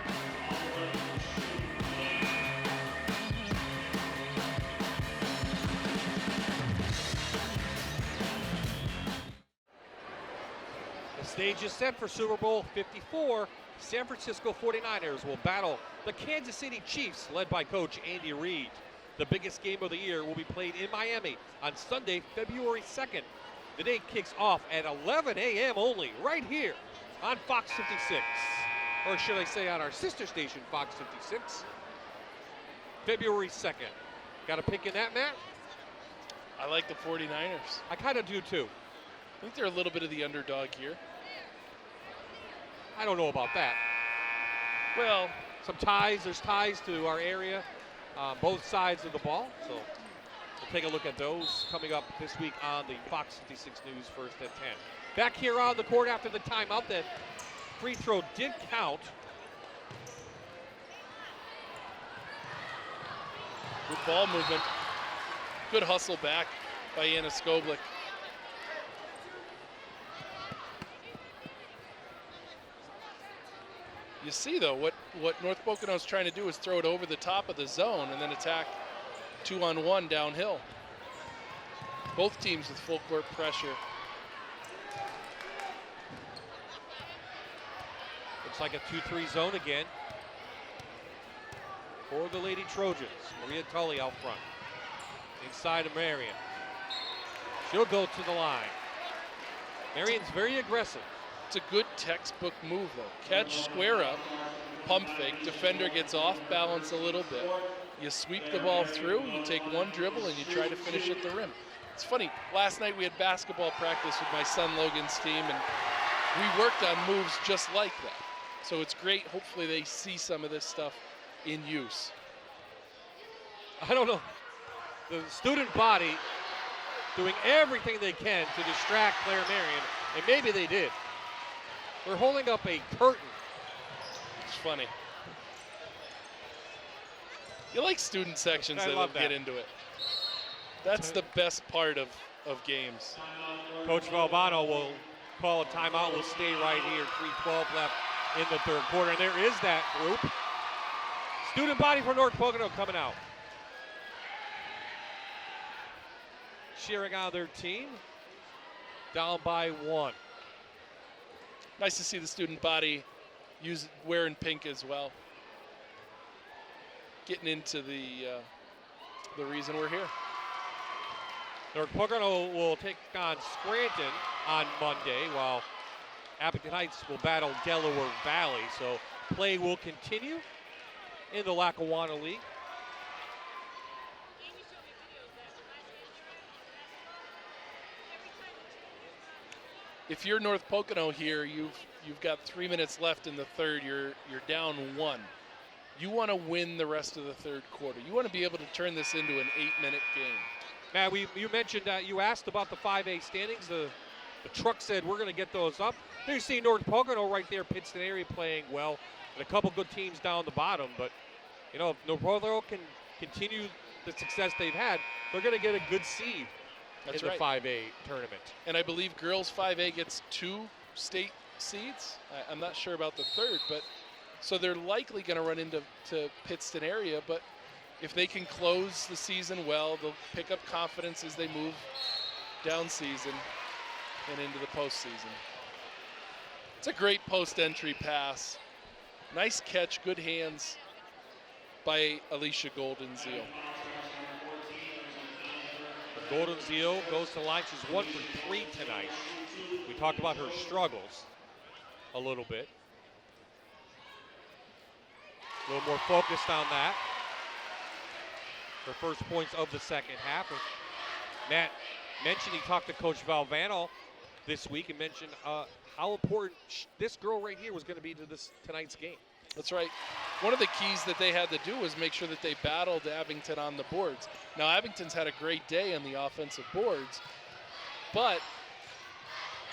The stage is set for Super Bowl 54. San Francisco 49ers will battle the Kansas City Chiefs, led by Coach Andy Reid. The biggest game of the year will be played in Miami on Sunday, February 2nd. The day kicks off at 11 a.m. only, right here on Fox 56. Or should I say on our sister station, Fox 56. February 2nd. Got a pick in that, Matt? I like the 49ers. I kind of do too. I think they're a little bit of the underdog here. I don't know about that. Well, some ties. There's ties to our area, both sides of the ball. So we'll take a look at those coming up this week on the Fox 56 News First at 10. Back here on the court after the timeout. That free throw did count. Good ball movement. Good hustle back by Anna Skoblik. You see, though, what North Pocono is trying to do is throw it over the top of the zone and then attack 2-on-1 downhill. Both teams with full court pressure. Looks like a 2-3 zone again for the Lady Trojans. Maria Tully out front. Inside of Marion. She'll go to the line. Marion's very aggressive. It's a good textbook move, though. Catch, square up, pump fake. Defender gets off balance a little bit. You sweep the ball through, you take one dribble, and you try to finish at the rim. It's funny, last night we had basketball practice with my son Logan's team, and we worked on moves just like that. So it's great. Hopefully they see some of this stuff in use. I don't know. The student body doing everything they can to distract Claire Marion, and maybe they did. They're holding up a curtain. It's funny. You like student sections I that love will get into it. That's the best part of games. Coach Valvano will call a timeout. We'll stay right here. 3:12 left in the third quarter. And there is that group. Student body for North Pocono coming out. Cheering on their team. Down by 1. Nice to see the student body wearing pink as well. Getting into the reason we're here. North Pocono will take on Scranton on Monday, while Abington Heights will battle Delaware Valley. So play will continue in the Lackawanna League. If you're North Pocono here, you've got 3 minutes left in the third. You're down 1. You want to win the rest of the third quarter. You want to be able to turn this into an 8-minute game. Matt, you mentioned that you asked about the 5A standings. The truck said we're going to get those up. There you see North Pocono right there, Pittston area playing well, and a couple good teams down the bottom. But, you know, if North Pocono can continue the success they've had, they're going to get a good seed in the 5A tournament. And I believe girls 5A gets 2 state seeds. I'm not sure about the third, but so they're likely going to run into Pittston area. But if they can close the season well, they'll pick up confidence as they move down season and into the postseason. It's a great post-entry pass. Nice catch, good hands by Alicia Goldenzeal. Goldenzeal goes to the line. She's 1 for 3 tonight. We talked about her struggles a little bit. A little more focused on that. Her first points of the second half. And Matt mentioned he talked to Coach Valvano this week and mentioned how important this girl right here was going to be to tonight's game. That's right. One of the keys that they had to do was make sure that they battled Abington on the boards. Now, Abington's had a great day on the offensive boards, but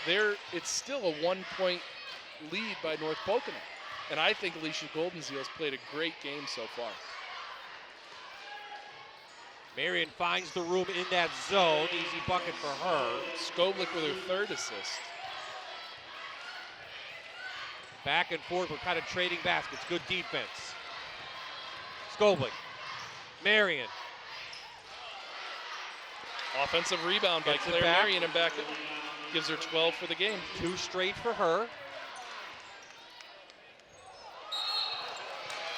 it's still a 1-point lead by North Pocono. And I think Alicia Goldenzeal's played a great game so far. Marion finds the room in that zone. Easy bucket for her. Skoblik with her 3rd assist. Back and forth, we're kind of trading baskets. Good defense. Skoblik. Marion. Offensive rebound by Claire Marion and back. Gives her 12 for the game. 2 straight for her.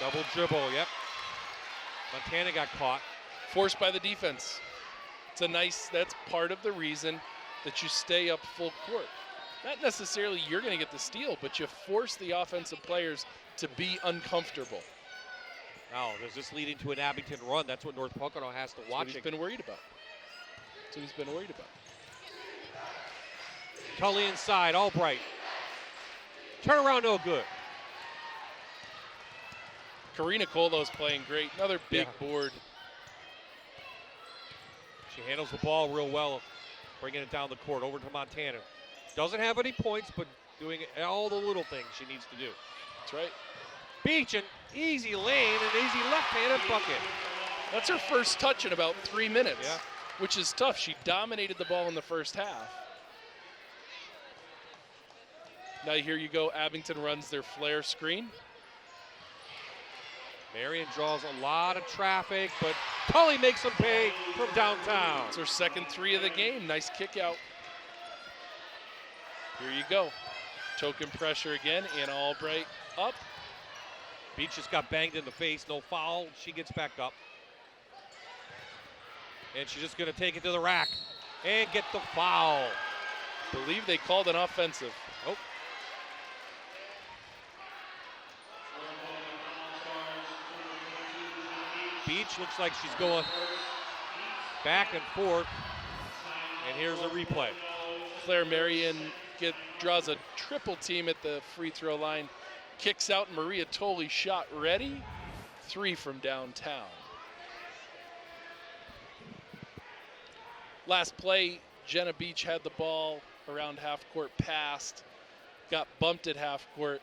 Double dribble, yep. Montana got caught. Forced by the defense. That's part of the reason that you stay up full court. Not necessarily you're going to get the steal, but you force the offensive players to be uncomfortable. Now, is this leading to an Abington run? That's what North Pocono has to watch. That's what he's been worried about. Tully inside, Albright. Turnaround, no good. Karina Colo's playing great. Another big board. She handles the ball real well, bringing it down the court over to Montana. Doesn't have any points, but doing all the little things she needs to do. That's right. Beach, an easy lane, an easy left-handed bucket. That's her first touch in about 3 minutes, which is tough. She dominated the ball in the first half. Now here you go. Abington runs their flare screen. Marion draws a lot of traffic, but Tully makes them pay from downtown. It's her second 3 of the game. Nice kick out. Here you go. Choking pressure again, and Albright up. Beach just got banged in the face, no foul. She gets back up. And she's just going to take it to the rack and get the foul. Believe they called an offensive. Oh. Beach looks like she's going back and forth. And here's a replay. Claire Marion draws a triple team at the free throw line. Kicks out, Maria Tolley shot ready. 3 from downtown. Last play, Jenna Beach had the ball around half court, passed, got bumped at half court.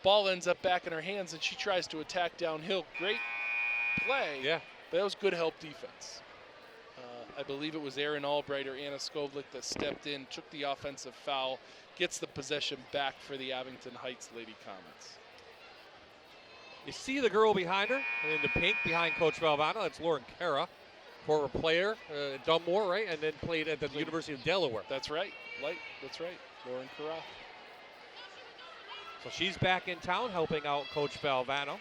Ball ends up back in her hands and she tries to attack downhill. Great play, yeah, but that was good help defense. I believe it was Erin Albright or Anna Skovlik that stepped in, took the offensive foul, gets the possession back for the Abington Heights Lady Comets. You see the girl behind her in the pink behind Coach Valvano. That's Lauren Cara, former player at Dunmore, right? And then played at the University of Delaware. That's right. That's right. Lauren Cara. So she's back in town helping out Coach Valvano.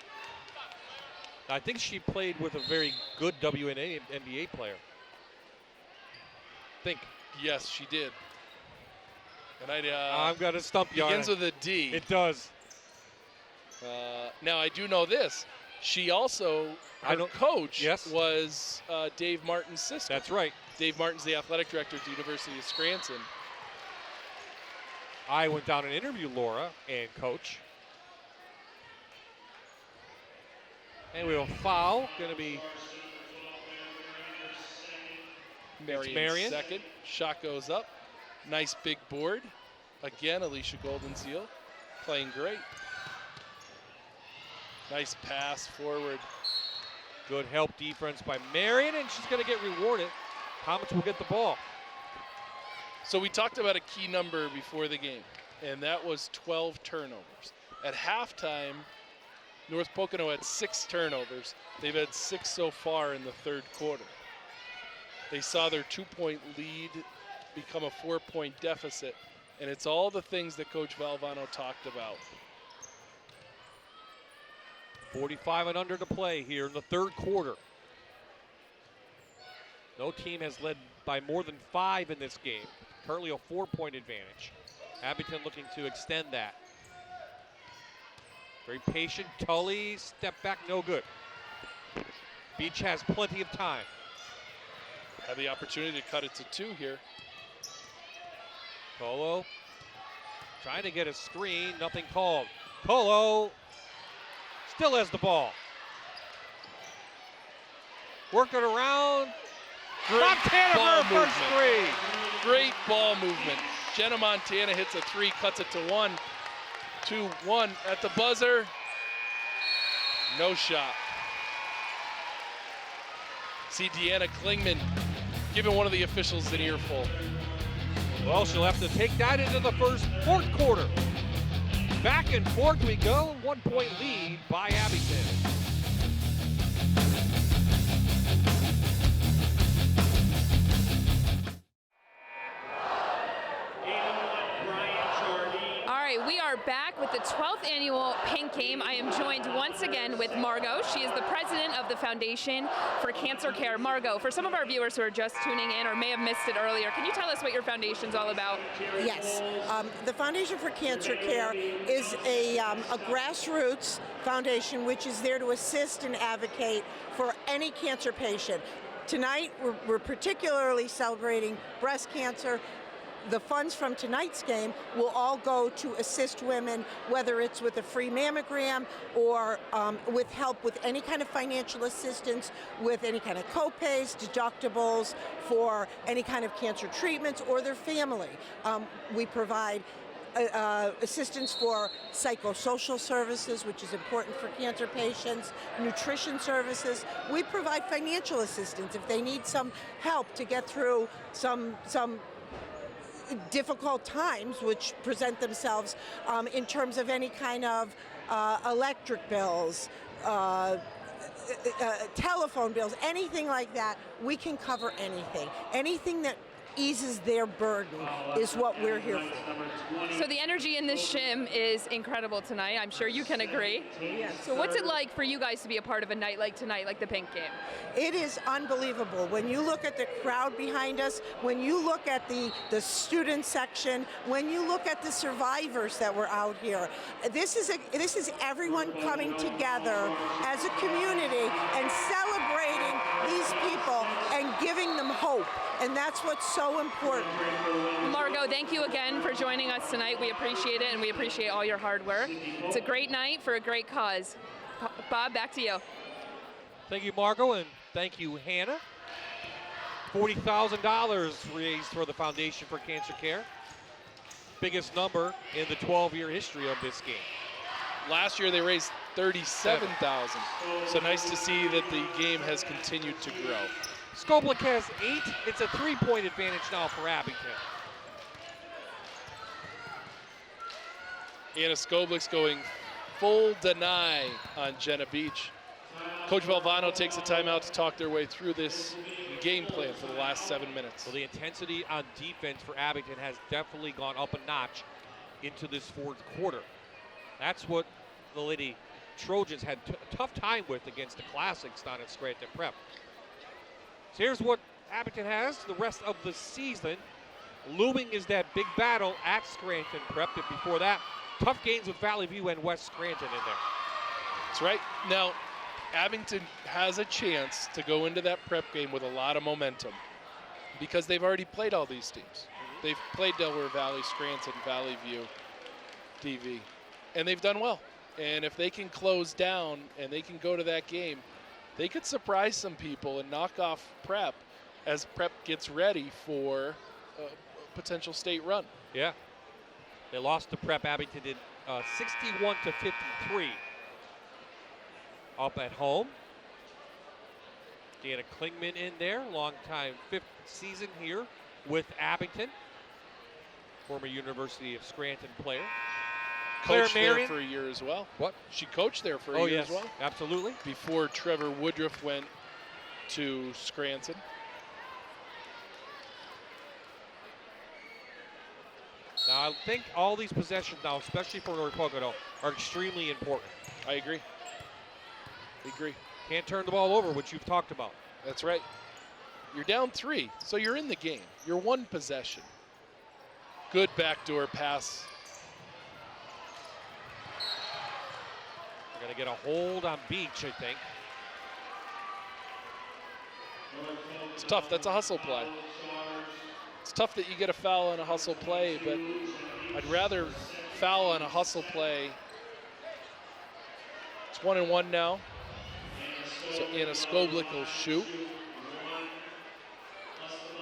I think she played with a very good WNA NBA player. Think. Yes, she did. And I'm going to stump you. Begins with a D. It does. Now, I do know this. She also, her coach was Dave Martin's sister. That's right. Dave Martin's the athletic director at the University of Scranton. I went down and interviewed Laura and Coach. And we have a foul. Going to be Marion. Second. Shot goes up. Nice big board. Again, Alicia Goldenseal playing great. Nice pass forward. Good help defense by Marion, and she's going to get rewarded. Comets will get the ball. So we talked about a key number before the game, and that was 12 turnovers. At halftime, North Pocono had 6 turnovers. They've had 6 so far in the third quarter. They saw their 2-point lead become a 4-point deficit, and it's all the things that Coach Valvano talked about. 45 and under to play here in the third quarter. No team has led by more than 5 in this game. Currently a 4-point advantage. Abington looking to extend that. Very patient. Tully, step back, no good. Beach has plenty of time. Have the opportunity to cut it to 2 here. Colo trying to get a screen, nothing called. Colo still has the ball. Working around. Montana for her first 3. Great ball movement. Jenna Montana hits a 3, cuts it to 1. 2-1 at the buzzer. No shot. See Deanna Klingman giving one of the officials an earful. Well, she'll have to take that into the fourth quarter. Back and forth we go. 1-point lead by Abington. We are back with the 12th annual Pink Game. I am joined once again with Margot. She is the president of the Foundation for Cancer Care. Margot, for some of our viewers who are just tuning in or may have missed it earlier, can you tell us what your foundation's all about? Yes. The Foundation for Cancer Care is a grassroots foundation which is there to assist and advocate for any cancer patient. Tonight, we're particularly celebrating breast cancer. The funds from tonight's game will all go to assist women, whether it's with a free mammogram or with help with any kind of financial assistance, with any kind of co-pays, deductibles for any kind of cancer treatments or their family. We provide assistance for psychosocial services, which is important for cancer patients, nutrition services. We provide financial assistance if they need some help to get through some difficult times which present themselves in terms of any kind of electric bills, telephone bills, anything like that. We can cover anything. Anything that eases their burden is what we're here for. So the energy in this gym is incredible tonight. I'm sure you can agree. Yes. So what's it like for you guys to be a part of a night like tonight, like the Pink Game? It is unbelievable. When you look at the crowd behind us, when you look at the student section, when you look at the survivors that were out here, this is everyone coming together as a community and celebrating these people and giving them hope. And that's what's so important. Margot, thank you again for joining us tonight. We appreciate it, and we appreciate all your hard work. It's a great night for a great cause. Bob, back to you. Thank you, Margot, and thank you, Hannah. $40,000 raised for the Foundation for Cancer Care. Biggest number in the 12-year history of this game. Last year they raised $37,000. So nice to see that the game has continued to grow. Skoblik has 8. It's a 3-point advantage now for Abington. Anna Skoblik's going full deny on Jenna Beach. Coach Valvano takes a timeout to talk their way through this game plan for the last 7 minutes. Well, the intensity on defense for Abington has definitely gone up a notch into this fourth quarter. That's what the Lady Trojans had a tough time with against the Classics down at Scranton Prep. So here's what Abington has the rest of the season. Looming is that big battle at Scranton Prep. And before that, tough games with Valley View and West Scranton in there. That's right. Now, Abington has a chance to go into that prep game with a lot of momentum because they've already played all these teams. They've played Delaware Valley, Scranton, Valley View, DV, and they've done well. And if they can close down and they can go to that game, they could surprise some people and knock off Prep as Prep gets ready for a potential state run. Yeah. They lost to Prep. Abington did 61-53 up at home. Deanna Klingman in there, long-time 5th season here with Abington. Former University of Scranton player. Coached there for a year as well. What? She coached there for a year as well. Absolutely. Before Trevor Woodruff went to Scranton. Now, I think all these possessions now, especially for North Pocono, are extremely important. I agree. Can't turn the ball over, which you've talked about. That's right. You're down 3, so you're in the game. You're 1 possession. Good backdoor pass. They're going to get a hold on Beach, I think. It's tough. That's a hustle play. It's tough that you get a foul on a hustle play, but I'd rather foul on a hustle play. It's 1-1 now. So Anna Skoblik will shoot.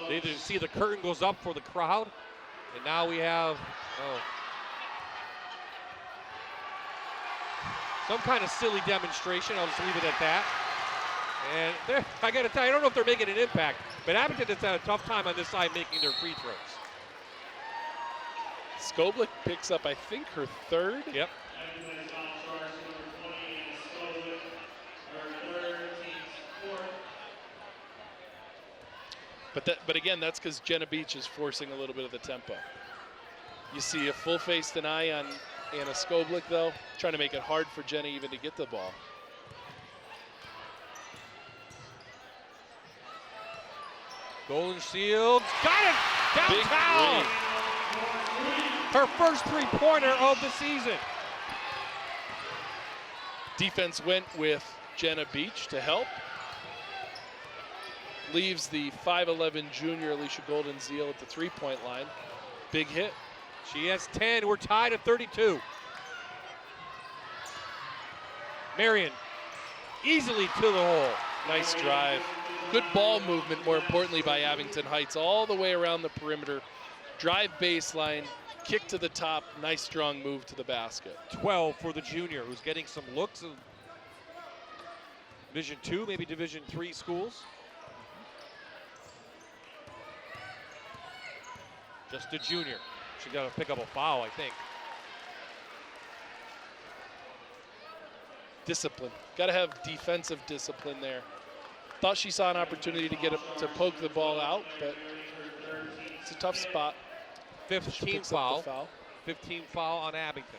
They just see the curtain goes up for the crowd, and now we have some kind of silly demonstration. I'll just leave it at that. And I got to tell you, I don't know if they're making an impact, but Abington has had a tough time on this side making their free throws. Skoblik picks up, I think, her 3rd. Yep. But again, that's because Jenna Beach is forcing a little bit of the tempo. You see a full face deny on Anna Skoblik, though, trying to make it hard for Jenna even to get the ball. Golden Shields got it downtown. Her first 3-pointer of the season. Defense went with Jenna Beach to help. Leaves the 5'11" junior Alicia Golden-Zeal at the 3-point line. Big hit. She has 10. We're tied at 32. Marion easily to the hole. Nice drive. Good ball movement, more importantly, by Abington Heights, all the way around the perimeter. Drive baseline, kick to the top, nice strong move to the basket. 12 for the junior, who's getting some looks of Division II, maybe Division III schools. Just a junior. She got to pick up a foul, I think. Discipline. Got to have defensive discipline there. Thought she saw an opportunity to get to poke the ball out, but It's a tough spot. Fifth She team picks up foul. the foul. 15 foul on Abington.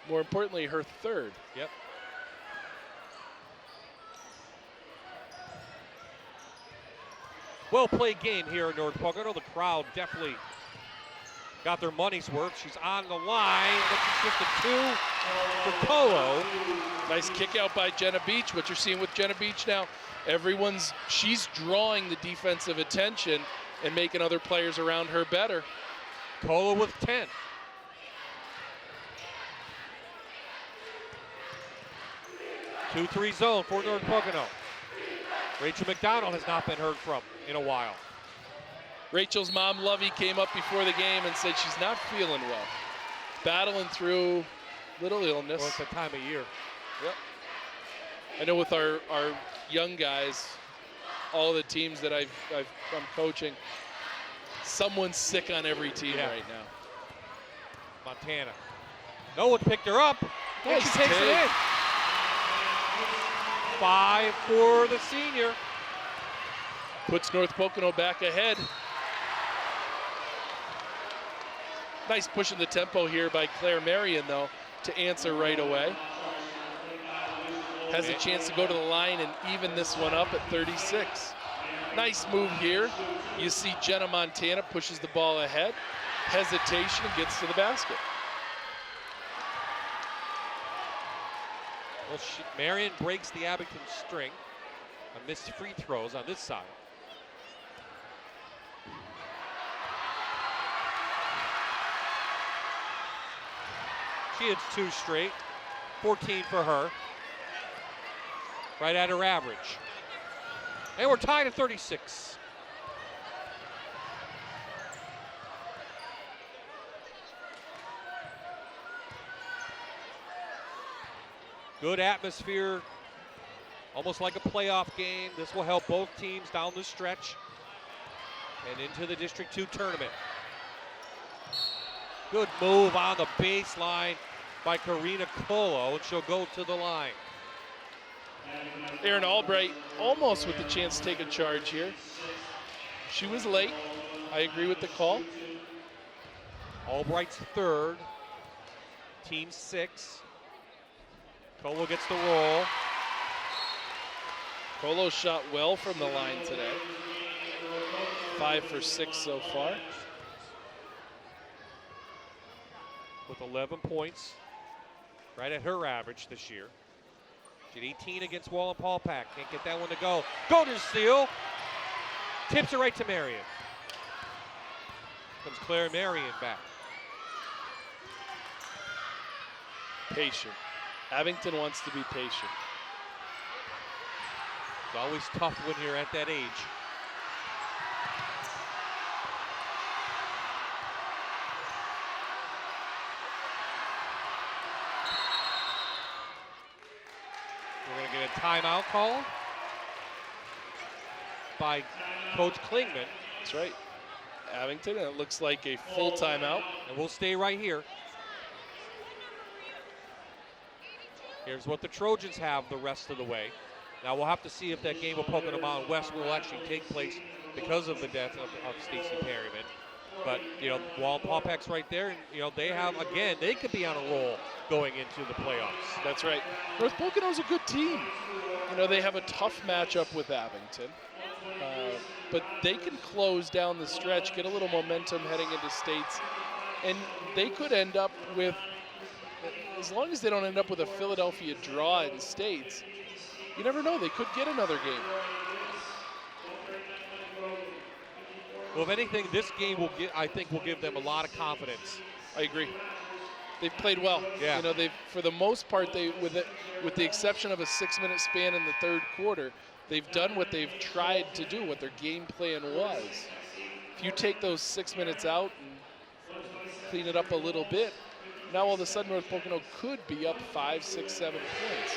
More importantly, her third. Yep. Well played game here in North Pocono. The crowd definitely got their money's worth. She's on the line. That's just a 2 for Polo. Nice kick out by Jenna Beach. What you're seeing with Jenna Beach now, she's drawing the defensive attention and making other players around her better. Polo with 10. Two-three zone for North Pocono. Rachel McDonald has not been heard from in a while. Rachel's mom, Lovey, came up before the game and said she's not feeling well. Battling through little illness. Well, it's that time of year. Yep. I know with our young guys, all the teams that I'm coaching, someone's sick on every team right now. Montana. No one picked her up. And she takes it in. 5 for the senior. Puts North Pocono back ahead. Nice push in the tempo here by Claire Marion, though, to answer right away. Has a chance to go to the line and even this one up at 36. Nice move here. You see Jenna Montana pushes the ball ahead. Hesitation and gets to the basket. Well, Marion breaks the Abington string. A missed free throws on this side. She hits 2 straight. 14 for her. Right at her average. And we're tied at 36. Good atmosphere, almost like a playoff game. This will help both teams down the stretch and into the District 2 tournament. Good move on the baseline by Karina Colo, and she'll go to the line. Erin Albright almost with the chance to take a charge here. She was late. I agree with the call. Albright's third, team 6. Colo gets the roll. Colo shot well from the line today. 5 for 6 so far. With 11 points, right at her average this year. She had 18 against Wallenpaupack. Can't get that one to go. Golden steal. Tips it right to Marion. Comes Claire Marion back. Patient. Abington wants to be patient. It's always tough when you're at that age. We're going to get a timeout call by Coach Klingman. That's right. Abington, and it looks like a full timeout. And we'll stay right here. Here's what the Trojans have the rest of the way. Now we'll have to see if that game of Pocono Mountain West will actually take place because of the death of Stacey Perryman. But, you know, Wallenpaupack's right there, and, you know, they have, again, they could be on a roll going into the playoffs. That's right. North Pocono's a good team. You know, they have a tough matchup with Abington. But they can close down the stretch, get a little momentum heading into states, and they could end up with, as long as they don't end up with a Philadelphia draw in states, you never know, they could get another game. Well, if anything, this game will I think will give them a lot of confidence. I agree. They've played well. Yeah. You know, they've, for the most part, with the exception of a 6-minute span in the third quarter, they've done what they've tried to do, what their game plan was. If you take those 6 minutes out and clean it up a little bit, now all of a sudden North Pocono could be up 5, 6, 7 points.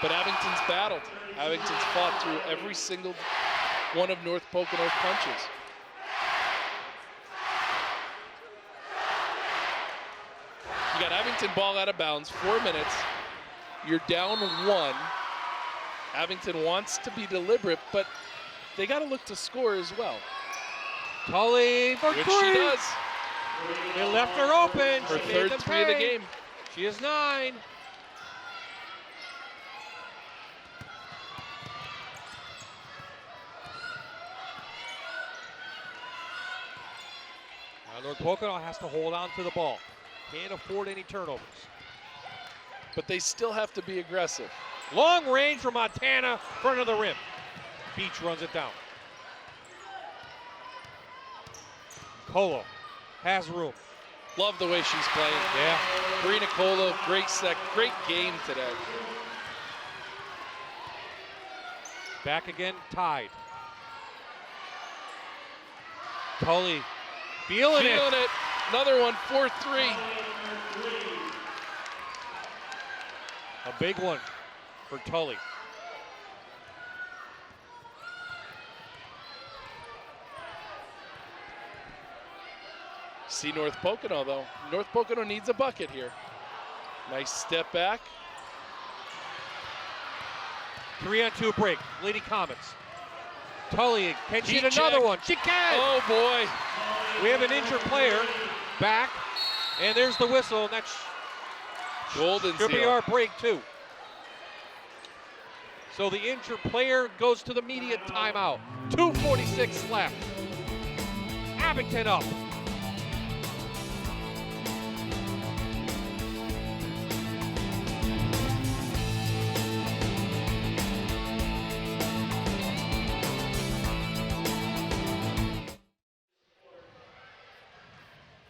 But Abington's battled. Abington's fought through every single one of North Pocono's punches. You got Abington ball out of bounds, 4 minutes. You're down 1. Abington wants to be deliberate, but they got to look to score as well. Tully for Which three. she does. They left her open. Her She made third them three of the pay. game. She is 9. Now North Pocono has to hold on to the ball. Can't afford any turnovers. But they still have to be aggressive. Long range from Montana, front of the rim. Beach runs it down. Colo has room. Love the way she's playing. Yeah. Karina Kola, great game today. Back again, tied. Tully feeling it. Another one, 4-3. A big one for Tully. See North Pocono, though. North Pocono needs a bucket here. Nice step back. 3-on-2 break. Lady Comets. Tully, can she Heat hit another check. one? She can! Oh, boy. We have an injured player back, and there's the whistle, and that's Golden should be seal. our break, too. So the injured player goes to the immediate timeout. 2:46 left. Abington up.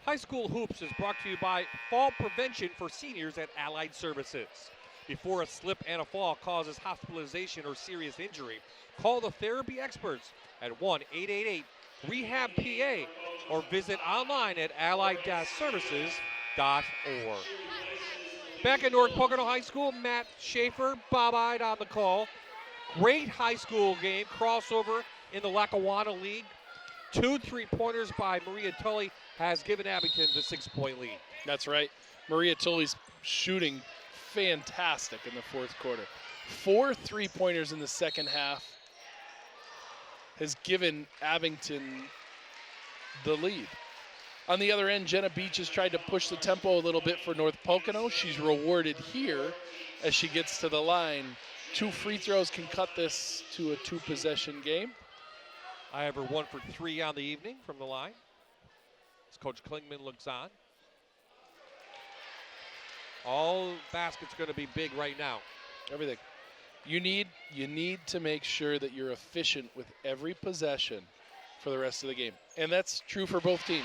High School Hoops is brought to you by Fall Prevention for Seniors at Allied Services. Before a slip and a fall causes hospitalization or serious injury, call the therapy experts at 1-888-REHAB-PA or visit online at allied-services.org. Back at North Pocono High School, Matt Schaefer, bob-eyed on the call. Great high school game, crossover in the Lackawanna League. 2 3-pointers by Maria Tully has given Abington the 6-point lead. That's right. Maria Tully's shooting fantastic in the fourth quarter. 4 3-pointers in the second half has given Abington the lead. On the other end, Jenna Beach has tried to push the tempo a little bit for North Pocono. She's rewarded here as she gets to the line. 2 free throws can cut this to a 2-possession game. I have her 1 for 3 on the evening from the line. As Coach Klingman looks on. All baskets going to be big right now. Everything. You need to make sure that you're efficient with every possession for the rest of the game. And that's true for both teams.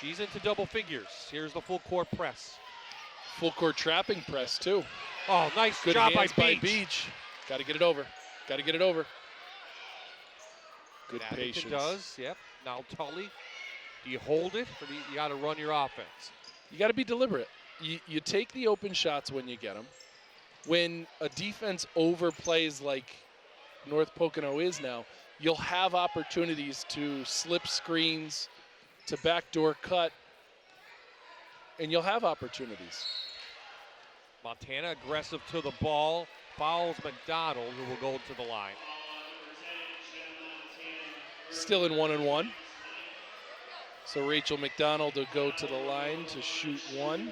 She's into double figures. Here's the full court press. Full court trapping press too. Oh, nice Good job hands by by Beach. Beach. Got to get it over. Got to get it over. Good Abington patience. does, yep. Now Tully, do you hold it or do you got to run your offense? You got to be deliberate. You take the open shots when you get them. When a defense overplays like North Pocono is now, you'll have opportunities to slip screens, to backdoor cut, and you'll have opportunities. Montana aggressive to the ball, fouls McDonald, who will go to the line. Still in 1-and-1. So Rachel McDonald will go to the line to shoot 1.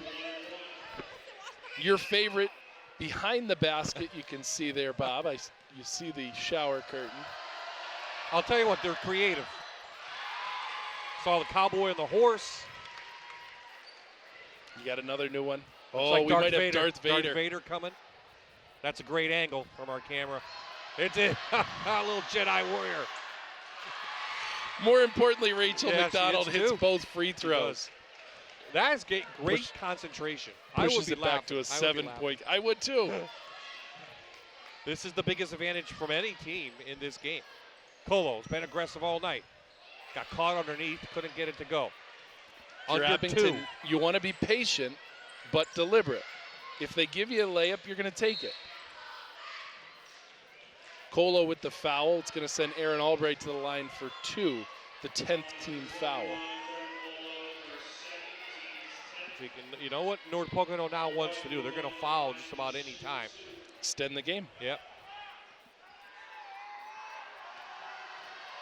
Your favorite behind the basket, you can see there, Bob. You see the shower curtain. I'll tell you what, they're creative. Saw the cowboy and the horse. You got another new one. Looks Oh, like we Darth might Vader. have Darth Vader. Darth Vader coming. That's a great angle from our camera. It's a little Jedi warrior. More importantly, Rachel Yeah, she McDonald hits hits two. both free throws. That is great concentration. I would Pushes be it back laughing. to a I would be 7-point. I would too. This is the biggest advantage from any team in this game. Colo's been aggressive all night. Got caught underneath, couldn't get it to go. If you're Under Abington, 2. you want to be patient but deliberate. If they give you a layup, you're going to take it. Colo with the foul. It's going to send Aaron Albright to the line for 2, the 10th team foul. You know what North Pocono now wants to do? They're going to foul just about any time. Extend the game. Yep.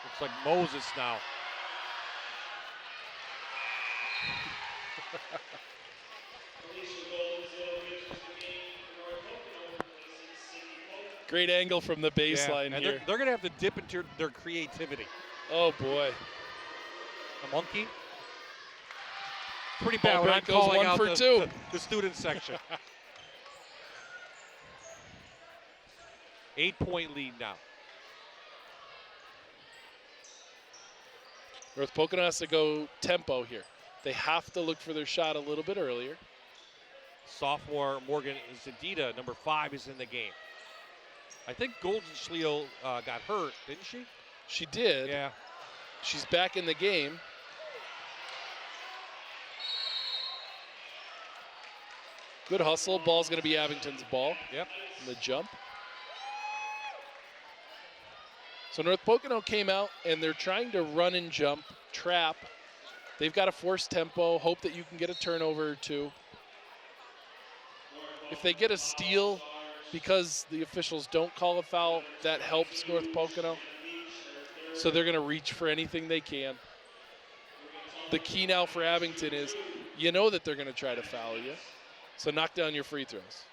Looks like Moses now. Great angle from the baseline and here. They're going to have to dip into their creativity. Oh, boy. A monkey. Pretty bad when I'm goes calling 1 out for the, 2. the student section. 8-point lead now. North Pocono has to go tempo here. They have to look for their shot a little bit earlier. Sophomore Morgan Zadita, number 5, is in the game. I think Golden Schleel got hurt, didn't she? She did. Yeah. She's back in the game. Good hustle. Ball's going to be Abington's ball. Yep. The jump. So North Pocono came out, and they're trying to run and jump, trap. They've got to force tempo, hope that you can get a turnover or two. If they get a steal because the officials don't call a foul, that helps North Pocono. So they're going to reach for anything they can. The key now for Abington is you know that they're going to try to foul you, so knock down your free throws.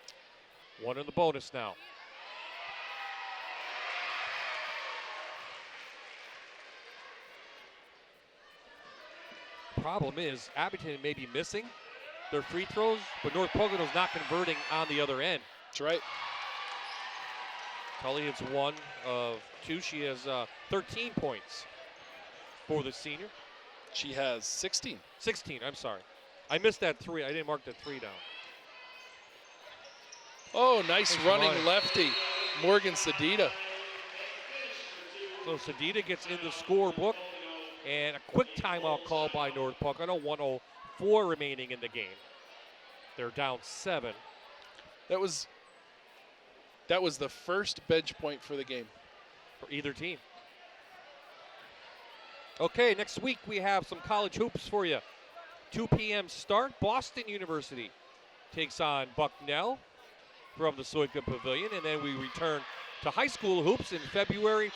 1 in the bonus now. Problem is, Abington may be missing their free throws, but North Pocono's not converting on the other end. That's right. Tully hits 1 of 2. She has 13 points for the senior. She has 16. 16, I'm sorry. I missed that 3. I didn't mark that 3 down. Oh, nice running lefty. Morgan Sedita. So Sedita gets in the scorebook, and a quick timeout call by North Pocono. 1:04 remaining in the game. They're down 7. That was the first bench point for the game. For either team. Okay, next week we have some college hoops for you. 2 p.m. start. Boston University takes on Bucknell from the Soika Pavilion, and then we return to high school hoops in February.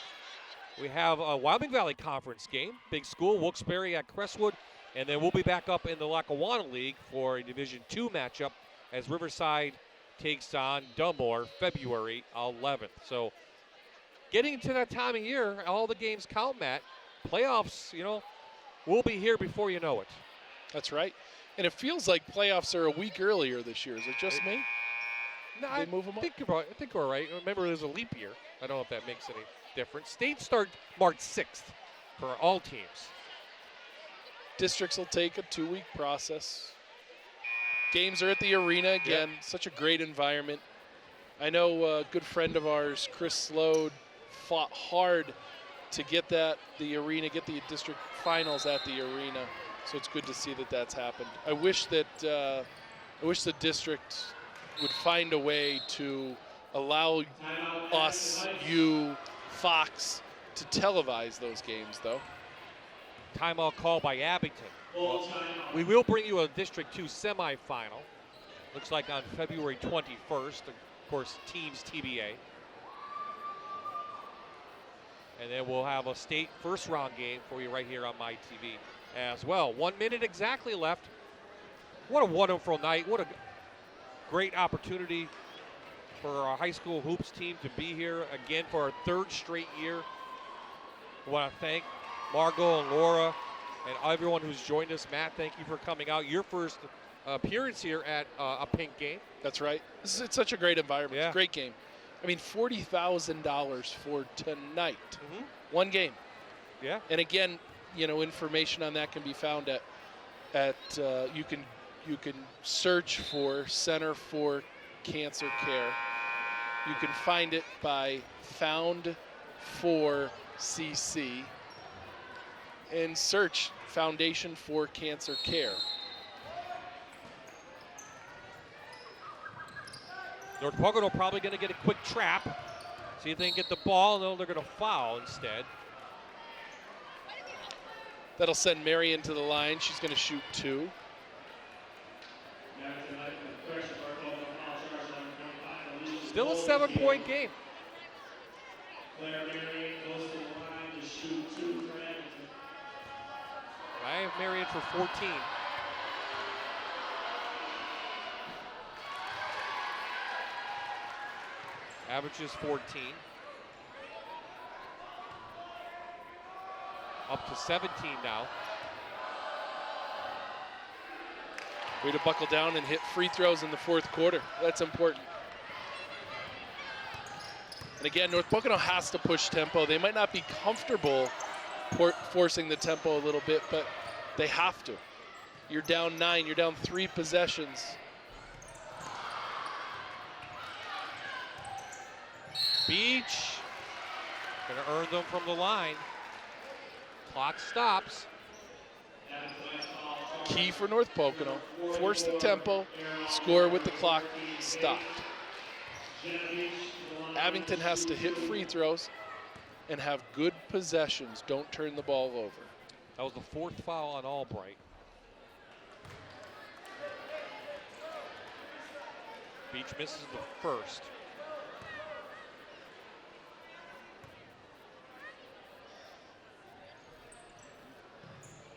We have a Wyoming Valley Conference game, big school, Wilkes-Barre at Crestwood, and then we'll be back up in the Lackawanna League for a Division II matchup as Riverside takes on Dunmore February 11th. So getting to that time of year, all the games count, Matt. Playoffs, we'll be here before you know it. That's right. And it feels like playoffs are a week earlier this year. Is it just me? No, They move them up? I think we're right. Remember, there's a leap year. I don't know if that makes any difference. States start March 6th for all teams. Districts will take a 2-week process. Games are at the arena again. Yep. Such a great environment. I know a good friend of ours, Chris Slode, fought hard to get the district finals at the arena. So it's good to see that that's happened. I wish the district would find a way to allow us, you, Fox, to televise those games, though. Timeout call by Abington. Well, we will bring you a District 2 semifinal. Looks like on February 21st. Of course, teams TBA. And then we'll have a state first round game for you right here on my TV as well. 1 minute exactly left. What a wonderful night. What a great opportunity for our high school hoops team to be here again for our 3rd straight year. I want to thank Margot and Laura and everyone who's joined us. Matt, thank you for coming out. Your first appearance here at a Pink game. That's right. It's such a great environment. Yeah. It's a great game. I mean, $40,000 for tonight. Mm-hmm. One game. Yeah. And again, information on that can be found at you can search for Center for Cancer Care. You can find it by Found for CC and search Foundation for Cancer Care. North Pocono probably going to get a quick trap. See if they can get the ball. No, they're going to foul instead. That'll send Marion to the line. She's going to shoot 2. Still a 7-point game. Claire Marion goes to the line to shoot 2. Marion for 14. Averages 14. Up to 17 now. Way to buckle down and hit free throws in the fourth quarter. That's important. And again, North Pocono has to push tempo. They might not be comfortable forcing the tempo a little bit, but they have to. You're down 9, you're down 3 possessions. Beach gonna earn them from the line. Clock stops. Key for North Pocono, force the tempo, score with the clock stopped. Abington has to hit free throws and have good possessions. Don't turn the ball over. That was the 4th foul on Albright. Beach misses the 1st.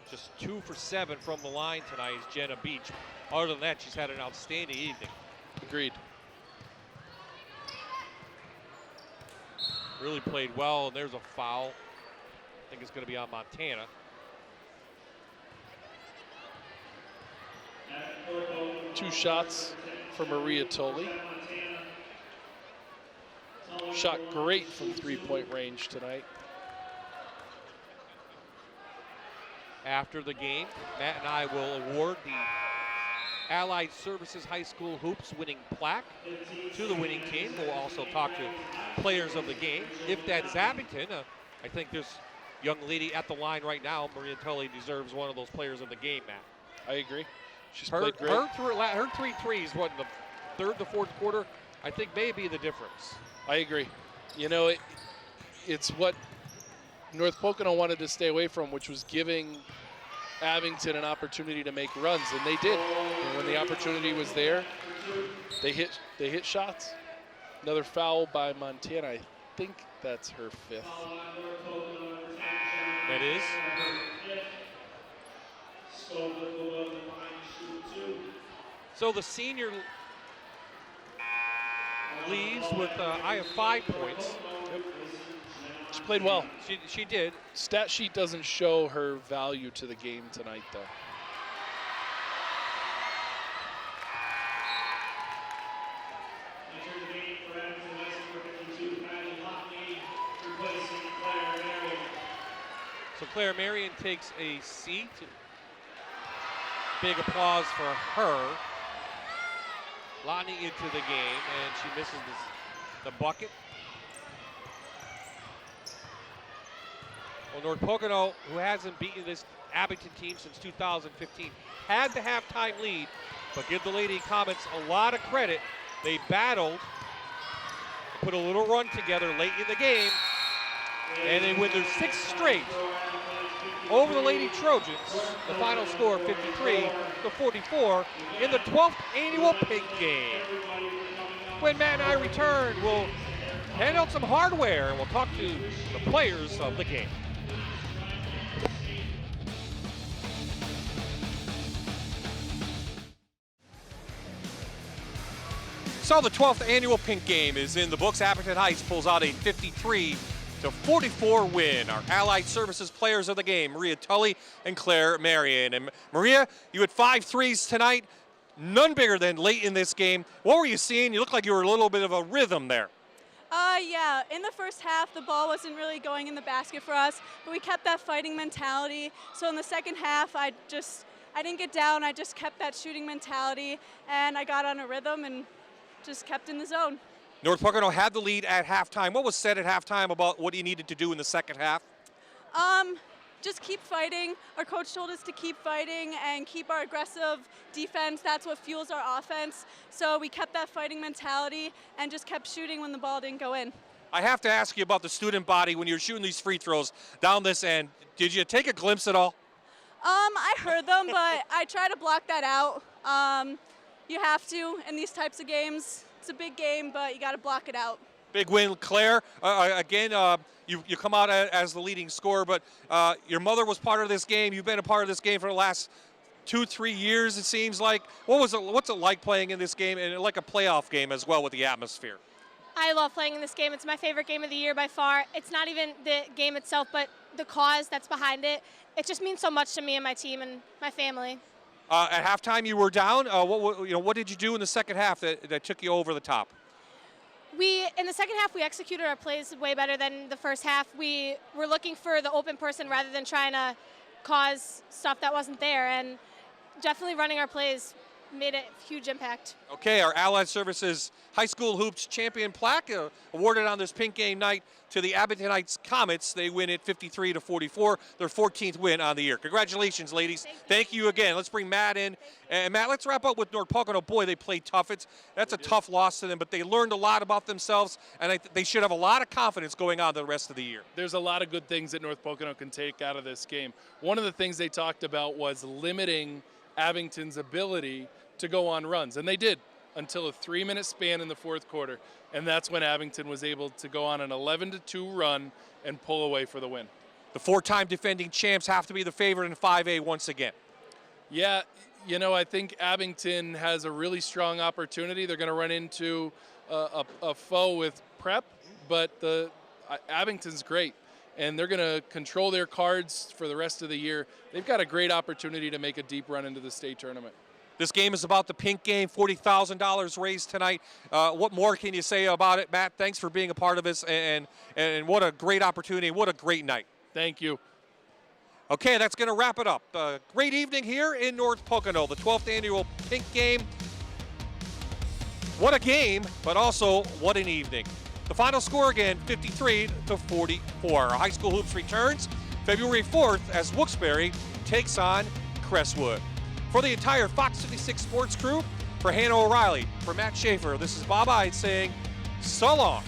Just 2 for 7 from the line tonight is Jenna Beach. Other than that, she's had an outstanding evening. Agreed. Really played well, and there's a foul. I think it's going to be on Montana. Two shots for Maria Tolley. Shot great from 3-point range tonight. After the game, Matt and I will award the Allied Services High School Hoops winning plaque to the winning team. We'll also talk to players of the game. If that is Abington, I think this young lady at the line right now, Maria Tully, deserves one of those players of the game, Matt. I agree. She's played great. Her 3 threes, what, in the third, the fourth quarter, I think may be the difference. I agree. You know, it's what North Pocono wanted to stay away from, which was giving Abington an opportunity to make runs, and they did. And when the opportunity was there, they hit shots. Another foul by Montana. I think that's her 5th. That is. So the senior leaves with, I have 5 points. She played well. She did. Stat sheet doesn't show her value to the game tonight, though. So Claire Marion takes a seat. Big applause for her. Lonnie into the game, and she misses the bucket. Well, North Pocono, who hasn't beaten this Abington team since 2015, had the halftime lead, but give the Lady Comets a lot of credit. They battled, put a little run together late in the game, and they win their 6th straight over the Lady Trojans. The final score 53-44 in the 12th annual Pink Game. When Matt and I return, we'll hand out some hardware and we'll talk to the players of the game. So the 12th annual Pink Game is in the books. Abington Heights pulls out a 53-44 win. Our Allied Services players of the game, Maria Tully and Claire Marion. And Maria, you had 5 threes tonight, none bigger than late in this game. What were you seeing? You looked like you were a little bit of a rhythm there. Yeah, in the first half, the ball wasn't really going in the basket for us, but we kept that fighting mentality. So in the second half, I didn't get down. I just kept that shooting mentality, and I got on a rhythm and just kept in the zone. North Pocono had the lead at halftime. What was said at halftime about what you needed to do in the second half? Just keep fighting. Our coach told us to keep fighting and keep our aggressive defense. That's what fuels our offense. So we kept that fighting mentality and just kept shooting when the ball didn't go in. I have to ask you about the student body when you're shooting these free throws down this end. Did you take a glimpse at all? I heard them, but I try to block that out. You have to in these types of games. It's a big game, but you got to block it out. Big win, Claire. Again, you come out as the leading scorer, but your mother was part of this game. You've been a part of this game for the last 2-3 years, it seems like. What's it like playing in this game, and like a playoff game as well with the atmosphere? I love playing in this game. It's my favorite game of the year by far. It's not even the game itself, but the cause that's behind it. It just means so much to me and my team and my family. At halftime, you were down. What did you do in the second half that took you over the top? In the second half, we executed our plays way better than the first half. We were looking for the open person rather than trying to cause stuff that wasn't there, and definitely running our plays made a huge impact. Okay, our Allied Services High School Hoops Champion plaque awarded on this pink game night to the Abingtonites Comets. They win it 53-44, their 14th win on the year. Congratulations, ladies. Thank you again. Let's bring Matt in. And Matt, let's wrap up with North Pocono. Boy, they played tough. That's a tough loss to them, but they learned a lot about themselves, and they should have a lot of confidence going on the rest of the year. There's a lot of good things that North Pocono can take out of this game. One of the things they talked about was limiting Abington's ability to go on runs, and they did until a 3-minute span in the fourth quarter, and that's when Abington was able to go on an 11-2 run and pull away for the win. The 4-time defending champs have to be the favorite in 5A once again. Yeah, I think Abington has a really strong opportunity. They're going to run into a foe with Prep, but Abington's great, and they're going to control their cards for the rest of the year. They've got a great opportunity to make a deep run into the state tournament. This game is about the pink game, $40,000 raised tonight. What more can you say about it, Matt? Thanks for being a part of this, and what a great opportunity. What a great night. Thank you. Okay, that's going to wrap it up. Great evening here in North Pocono, the 12th annual pink game. What a game, but also what an evening. The final score again, 53-44. Our High School Hoops returns February 4th as Wilkes-Barre takes on Crestwood. For the entire Fox 56 Sports crew, for Hannah O'Reilly, for Matt Schaefer, this is Bob Ide saying so long.